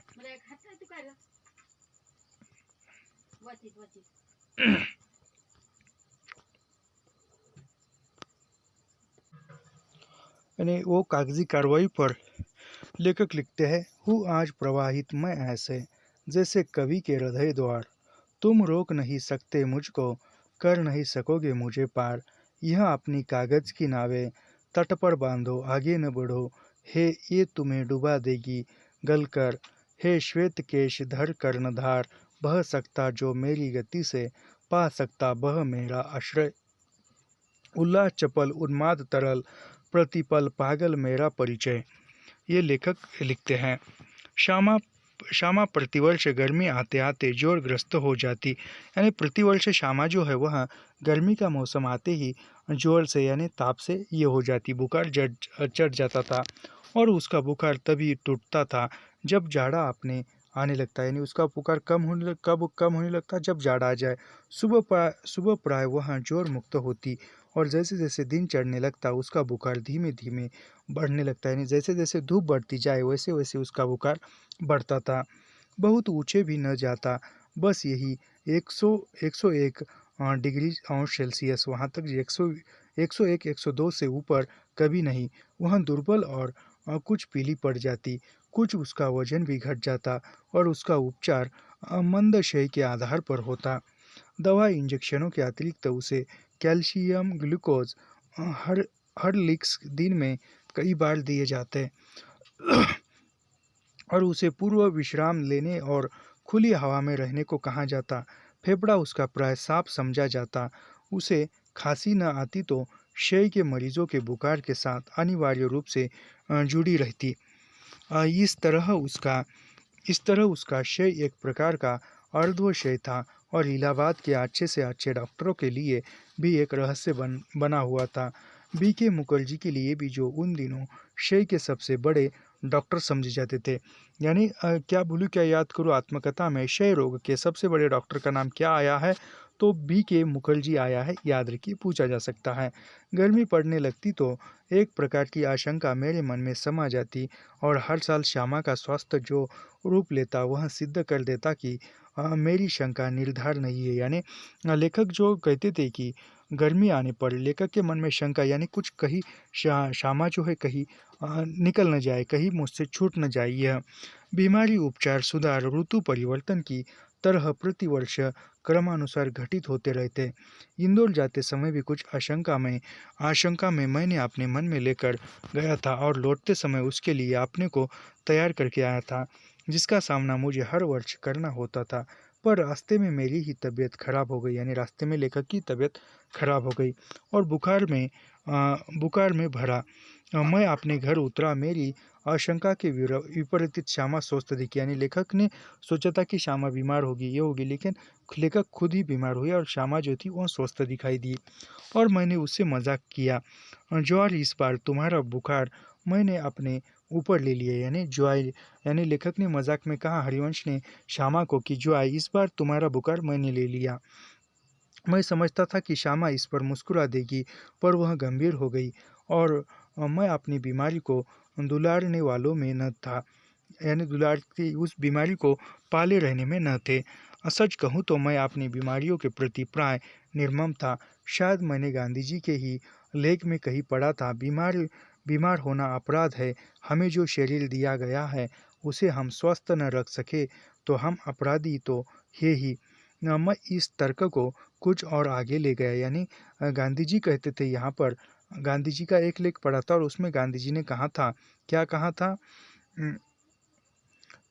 यानी वो कागजी कार्रवाई पर लेखक लिखते हैं, हूँ आज प्रवाहित मैं ऐसे, जैसे कवि के हृदय द्वार, तुम रोक नहीं सकते मुझको, कर नहीं सकोगे मुझे पार, यह अपनी कागज की नावें तट पर बांधो, आगे न बढ़ो, हे ये तुम्हें डुबा देगी गलकर, हे श्वेत केश धर कर न धार, बह सकता जो मेरी गति से, पा सकता बह मेरा आश्रय, उल्लास चपल उन्माद तरल, प्रतिपल पागल मेरा परिचय। ये लेखक लिखते हैं। श्यामा श्यामा प्रतिवर्ष गर्मी आते आते ज्वरग्रस्त हो जाती। यानी प्रतिवर्ष श्यामा जो है वह गर्मी का मौसम आते ही ज्वर से यानी ताप से ये हो जाती, बुखार चढ़ जाता था और उसका बुखार तभी टूटता था जब जाड़ा अपने आने लगता है। यानी उसका बुखार कब कम होने लगता जब जाड़ा आ जाए। सुबह प्राय वह ज्वर मुक्त होती और जैसे जैसे दिन चढ़ने लगता उसका बुखार धीमे धीमे बढ़ने लगता है। यानी जैसे जैसे धूप बढ़ती जाए वैसे वैसे उसका बुखार बढ़ता था। बहुत ऊंचे भी न जाता, बस यही 101 डिग्री अंश सेल्सियस, वहाँ तक 101 102 से ऊपर कभी नहीं। वह दुर्बल और कुछ पीली पड़ जाती, कुछ उसका वजन भी घट जाता और उसका उपचार मंदशय के आधार पर होता। दवा इंजेक्शनों के अतिरिक्त उसे कैल्शियम ग्लूकोज हर हर लिक्स दिन में कई बार दिए जाते और उसे पूर्व विश्राम लेने और खुली हवा में रहने को कहा जाता। फेफड़ा उसका प्राय साफ समझा जाता। उसे खांसी न आती तो क्षय के मरीजों के बुखार के साथ अनिवार्य रूप से जुड़ी रहती। इस तरह उसका क्षय एक प्रकार का अर्धवक्षय था और इलाहाबाद के अच्छे से अच्छे डॉक्टरों के लिए भी एक रहस्य बना हुआ था। बीके मुखर्जी के लिए भी, जो उन दिनों क्षय के सबसे बड़े डॉक्टर समझे जाते थे। यानी क्या भूलूं क्या याद करूं आत्मकथा में क्षय रोग के सबसे बड़े डॉक्टर का नाम क्या आया है, तो बीके मुखर्जी आया है, याद रखिए, पूछा जा सकता है। गर्मी पड़ने लगती तो एक प्रकार की आशंका मेरे मन में समा जाती और हर साल श्यामा का स्वास्थ्य जो रूप लेता वह सिद्ध कर देता कि मेरी शंका निर्धार नहीं है। यानी लेखक जो कहते थे कि गर्मी आने पर लेखक के मन में शंका, यानी कुछ कहीं श्यामा जो है कहीं निकल न जाए, कहीं मुझसे छूट न जाए। यह बीमारी उपचार सुधार ऋतु परिवर्तन की तरह प्रतिवर्ष क्रमानुसार घटित होते रहते। इंदौर जाते समय भी कुछ आशंका में मैंने अपने मन में लेकर गया था और लौटते समय उसके लिए अपने को तैयार करके आया था, जिसका सामना मुझे हर वर्ष करना होता था। पर रास्ते में मेरी ही तबीयत खराब हो गई। यानी रास्ते में लेखक की तबीयत खराब हो गई और बुखार में भरा। मैं अपने घर उतरा। मेरी आशंका के विपरीत श्यामा स्वस्थ दिखी। यानी लेखक ने सोचा था कि श्यामा बीमार होगी, ये होगी, लेकिन लेखक खुद ही बीमार हुई और श्यामा जो थी वह स्वस्थ दिखाई दी। और मैंने उससे मजाक किया, ज्वार इस बार तुम्हारा बुखार मैंने अपने ऊपर ले लिया। यानी ज्वार, यानी लेखक ने मजाक में कहा हरिवंश ने श्यामा को कि ज्वार इस बार तुम्हारा बुखार मैंने ले लिया। मैं समझता था कि श्यामा इस पर मुस्कुरा देगी, पर वह गंभीर हो गई और मैं अपनी बीमारी को दुलारने वालों में न था। यानी दुलारती उस बीमारी को पाले रहने में न थे। सच कहूँ तो मैं अपनी बीमारियों के प्रति प्राय निर्मम था। शायद मैंने गांधी जी के ही लेख में कहीं पढ़ा था, बीमार होना अपराध है। हमें जो शरीर दिया गया है उसे हम स्वस्थ न रख सके तो हम अपराधी तो है ही। मैं इस तर्क को कुछ और आगे ले गया। यानी गांधी जी कहते थे, यहाँ पर गांधी जी का एक लेख पढ़ा था और उसमें गांधी जी ने कहा था, क्या कहा था,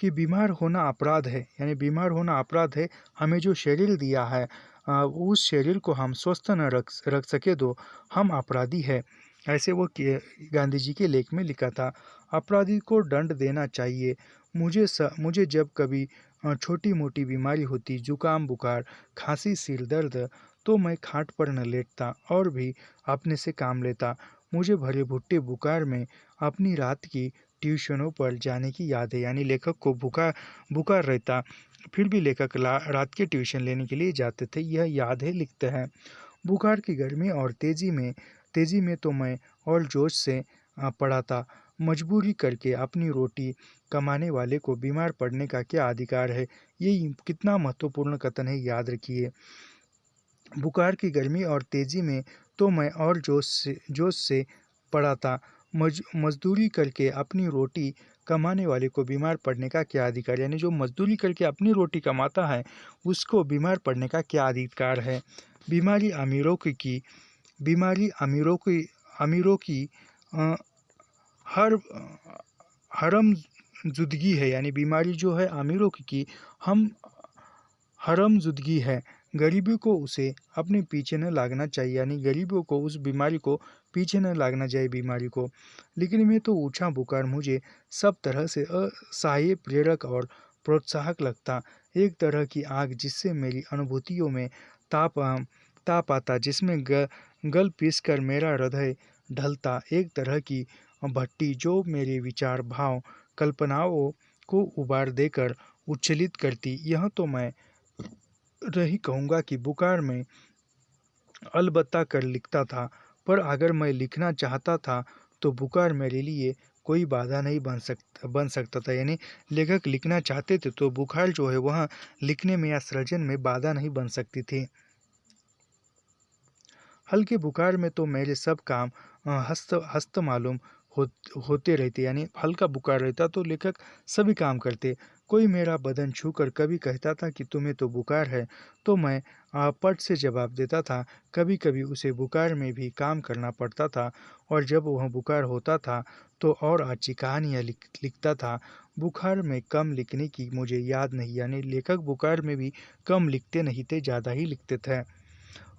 कि बीमार होना अपराध है, यानी बीमार होना अपराध है। हमें जो शरीर दिया है उस शरीर को हम स्वस्थ न रख सके तो हम अपराधी है। ऐसे वो गांधी जी के लेख में लिखा था। अपराधी को दंड देना चाहिए। मुझे जब कभी छोटी मोटी बीमारी होती, जुकाम बुखार, खांसी, सिर दर्द, तो मैं खाट पर न लेटता और भी अपने से काम लेता। मुझे भरे भुट्टे बुखार में अपनी रात की ट्यूशनों पर जाने की याद है, यानी लेखक को बुखार रहता, फिर भी लेखक रात के ट्यूशन लेने के लिए जाते थे, यह याद है, लिखते हैं। बुखार की गर्मी और तेज़ी में तो मैं और जोश से पढ़ाता। मजबूरी करके अपनी रोटी कमाने वाले को बीमार पड़ने का क्या अधिकार है। ये कितना महत्वपूर्ण कथन है, याद रखिए। बुखार की गर्मी और तेज़ी में तो मैं और जोश से पढ़ाता। मजदूरी करके अपनी रोटी कमाने वाले को बीमार पड़ने का क्या अधिकार, यानी जो मजदूरी करके अपनी रोटी कमाता है उसको बीमार पड़ने का क्या अधिकार है। बीमारी अमीरों की हर हरमजुदगी है, यानी बीमारी जो है अमीरों की हम हरमजुदगी है। गरीबी को उसे अपने पीछे न लागना चाहिए, यानी गरीबों को उस बीमारी को पीछे न लागना चाहिए बीमारी को। लेकिन मैं तो ऊंचा बुखार मुझे सब तरह से असह्य, प्रेरक और प्रोत्साहक लगता। एक तरह की आग जिससे मेरी अनुभूतियों में ताप आता, जिसमें गल पीस कर मेरा हृदय ढलता। एक तरह की भट्टी जो मेरे विचार, भाव, कल्पनाओं को उबार देकर उच्छलित करती। यह तो मैं रही कहूँगा कि बुखार में अलबत्ता कर लिखता था, पर अगर मैं लिखना चाहता था तो बुखार मेरे लिए कोई बाधा नहीं बन सकता था, यानी लेखक लिखना चाहते थे तो बुखार जो है वह लिखने में या सृजन में बाधा नहीं बन सकती थी। हल्के बुखार में तो मेरे सब काम हस्त मालूम होते रहते, यानी हल्का बुखार रहता तो लेखक सभी काम करते। कोई मेरा बदन छूकर कभी कहता था कि तुम्हें तो बुखार है, तो मैं पट से जवाब देता था। कभी कभी उसे बुखार में भी काम करना पड़ता था, और जब वह बुखार होता था तो और अच्छी कहानियाँ लिखता था। बुखार में कम लिखने की मुझे याद नहीं, यानी लेखक बुखार में भी कम लिखते नहीं थे, ज़्यादा ही लिखते थे।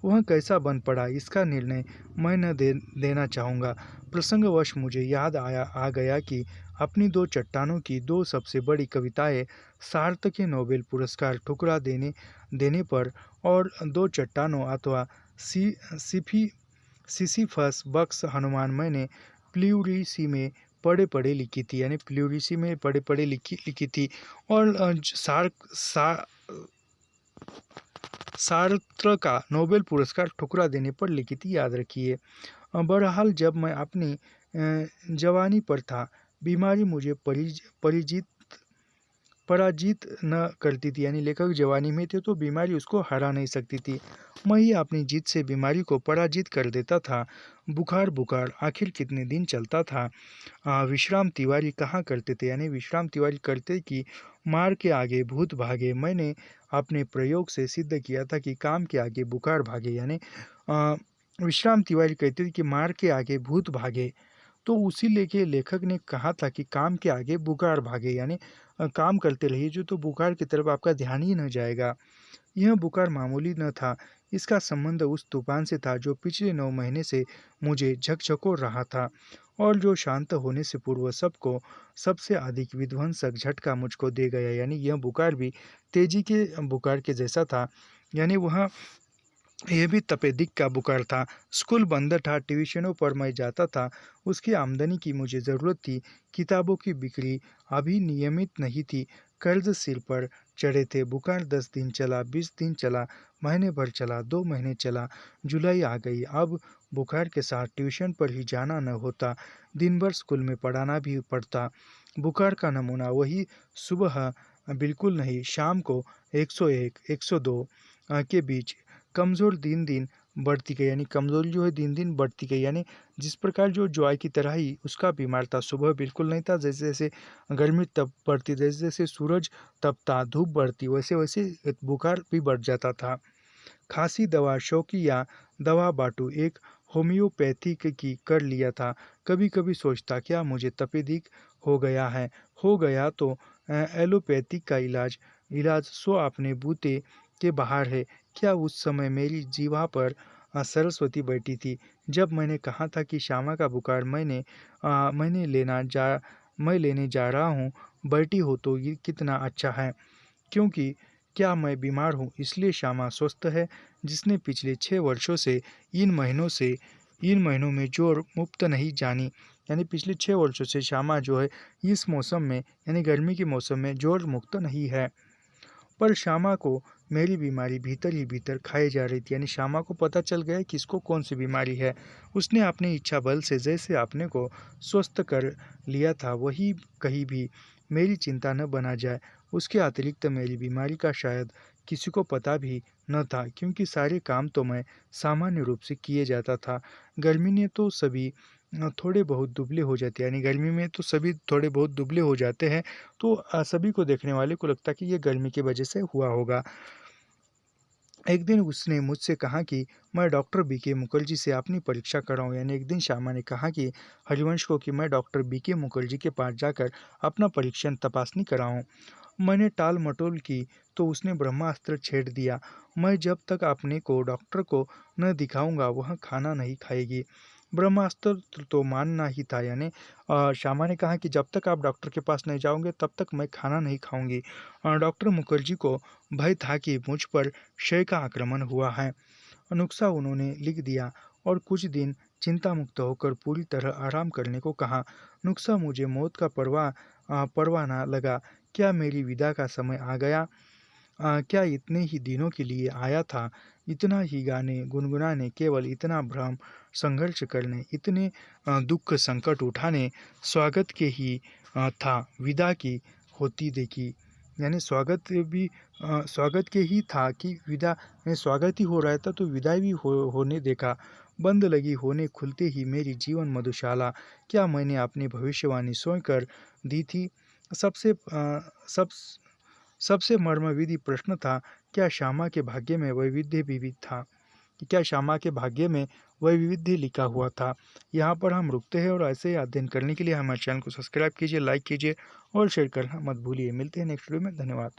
वह कैसा बन पड़ा इसका निर्णय मैं न देना चाहूँगा। प्रसंगवश मुझे याद आ गया कि अपनी दो चट्टानों की दो सबसे बड़ी कविताएं सार्थ के नोबेल पुरस्कार ठुकरा देने पर, और दो चट्टानों अथवा सिसिफस बक्स हनुमान मैंने प्ल्यूरिसी में पढ़े पढ़े लिखी थी, यानी प्ल्यूरिसी में पढ़े पढ़े लिखी थी। और सार्त्र का नोबेल पुरस्कार ठुकरा देने पर लिखी थी, याद रखिए। बहरहाल जब मैं अपनी जवानी पर था, बीमारी मुझे पराजित न करती थी, यानी लेखक जवानी में थे तो बीमारी उसको हरा नहीं सकती थी। मैं ही अपनी जीत से बीमारी को पराजित कर देता था। बुखार आखिर कितने दिन चलता था। विश्राम तिवारी कहाँ करते थे, यानी विश्राम तिवारी करते कि मार के आगे भूत भागे। मैंने अपने प्रयोग से सिद्ध किया था कि काम के आगे बुखार भागे, यानी विश्राम तिवारी कहते थे कि मार के आगे भूत भागे, तो उसी लेके लेखक ने कहा था कि काम के आगे बुखार भागे, यानी काम करते रहिए जो तो बुखार की तरफ आपका ध्यान ही न जाएगा। यह बुखार मामूली न था, इसका संबंध उस तूफान से था जो पिछले 9 महीने से मुझे झकझकोर रहा था, और जो शांत होने से पूर्व सबसे अधिक विध्वंसक झटका मुझको दे गया। यानी यह बुखार भी तेजी के बुखार के जैसा था, यानी यह भी तपेदिक का बुखार था। स्कूल बंद था, ट्यूशनों पर मैं जाता था, उसकी आमदनी की मुझे ज़रूरत थी। किताबों की बिक्री अभी नियमित नहीं थी, कर्ज सिर पर चढ़े थे। बुखार 10 दिन चला, 20 दिन चला, महीने भर चला, 2 महीने चला, जुलाई आ गई। अब बुखार के साथ ट्यूशन पर ही जाना न होता, दिन भर स्कूल में पढ़ाना भी पड़ता। बुखार का नमूना वही, सुबह बिल्कुल नहीं, शाम को 101 102 के बीच। कमज़ोर दिन दिन बढ़ती गई, यानी कमज़ोरी जो है दिन दिन बढ़ती गई, यानी जिस प्रकार जो ज्वार की तरह ही उसका बीमार था। सुबह बिल्कुल नहीं था, जैसे जैसे गर्मी तप बढ़ती, जैसे जैसे सूरज तपता, धूप बढ़ती, वैसे वैसे बुखार भी बढ़ जाता था। खांसी दवा शौकिया दवा बाटू एक होम्योपैथिक की कर लिया था। कभी कभी सोचता क्या मुझे तपेदिक हो गया है, हो गया तो एलोपैथिक का इलाज सो अपने बूते के बाहर है। क्या उस समय मेरी जीवा पर सरस्वती बैठी थी जब मैंने कहा था कि श्यामा का बुखार मैं लेने जा रहा हूँ, बैठी हो तो ये कितना अच्छा है। क्योंकि क्या मैं बीमार हूँ इसलिए श्यामा स्वस्थ है, जिसने पिछले 6 वर्षों से इन महीनों में जोर मुक्त नहीं जानी। यानी पिछले 6 वर्षों से श्यामा जो है इस मौसम में यानी गर्मी के मौसम में जोर मुक्त नहीं है। पर श्यामा को मेरी बीमारी भीतर ही भीतर खाई जा रही थी। यानी श्यामा को पता चल गया कि इसको कौन सी बीमारी है। उसने अपनी इच्छा बल से जैसे अपने को स्वस्थ कर लिया था, वही कहीं भी मेरी चिंता न बना जाए। उसके अतिरिक्त मेरी बीमारी का शायद किसी को पता भी न था, क्योंकि सारे काम तो मैं सामान्य रूप से किए जाता था। गर्मी ने तो सभी थोड़े बहुत दुबले हो जाते हैं। यानी गर्मी में तो सभी थोड़े बहुत दुबले हो जाते हैं। तो सभी को देखने वाले को लगता कि ये गर्मी की वजह से हुआ होगा। एक दिन उसने मुझसे कहा कि मैं डॉक्टर बीके मुखर्जी से अपनी परीक्षा कराऊं। यानी एक दिन श्यामा ने कहा कि हरिवंश को कि मैं डॉक्टर बीके मुखर्जी के पास जाकर अपना परीक्षण तपासनी कराऊं। मैंने टाल मटोल की तो उसने ब्रह्मास्त्र छेड़ दिया। मैं जब तक अपने को डॉक्टर को न दिखाऊंगा वह खाना नहीं खाएगी। ब्रह्मास्त्र तो मानना ही था। यानी श्यामा ने कहा कि जब तक आप डॉक्टर के पास नहीं जाओगे तब तक मैं खाना नहीं खाऊंगी। डॉक्टर मुखर्जी को भय था कि मुझ पर क्षय का आक्रमण हुआ है। नुस्खा उन्होंने लिख दिया और कुछ दिन चिंता मुक्त होकर पूरी तरह आराम करने को कहा। नुस्खा मुझे मौत का परवाह ना लगा। क्या मेरी विदा का समय आ गया? क्या इतने ही दिनों के लिए आया था? इतना ही गाने गुनगुनाने, केवल इतना भ्रम संघर्ष करने, इतने दुख संकट उठाने, स्वागत के ही था विदा की होती देखी। यानी स्वागत के ही था कि विदा में स्वागत ही हो रहा था तो विदाई भी होने देखा। बंद लगी होने खुलते ही मेरी जीवन मधुशाला। क्या मैंने अपनी भविष्यवाणी स्वयं कर दी थी? सबसे सब सबसे मर्मविधि प्रश्न था, क्या श्यामा के भाग्य में वैविध्य भी था? कि क्या श्यामा के भाग्य में वैविध्य लिखा हुआ था? यहाँ पर हम रुकते हैं और ऐसे ही अध्ययन करने के लिए हमारे चैनल को सब्सक्राइब कीजिए, लाइक कीजिए और शेयर करना मत भूलिए। मिलते हैं नेक्स्ट वीडियो में। धन्यवाद।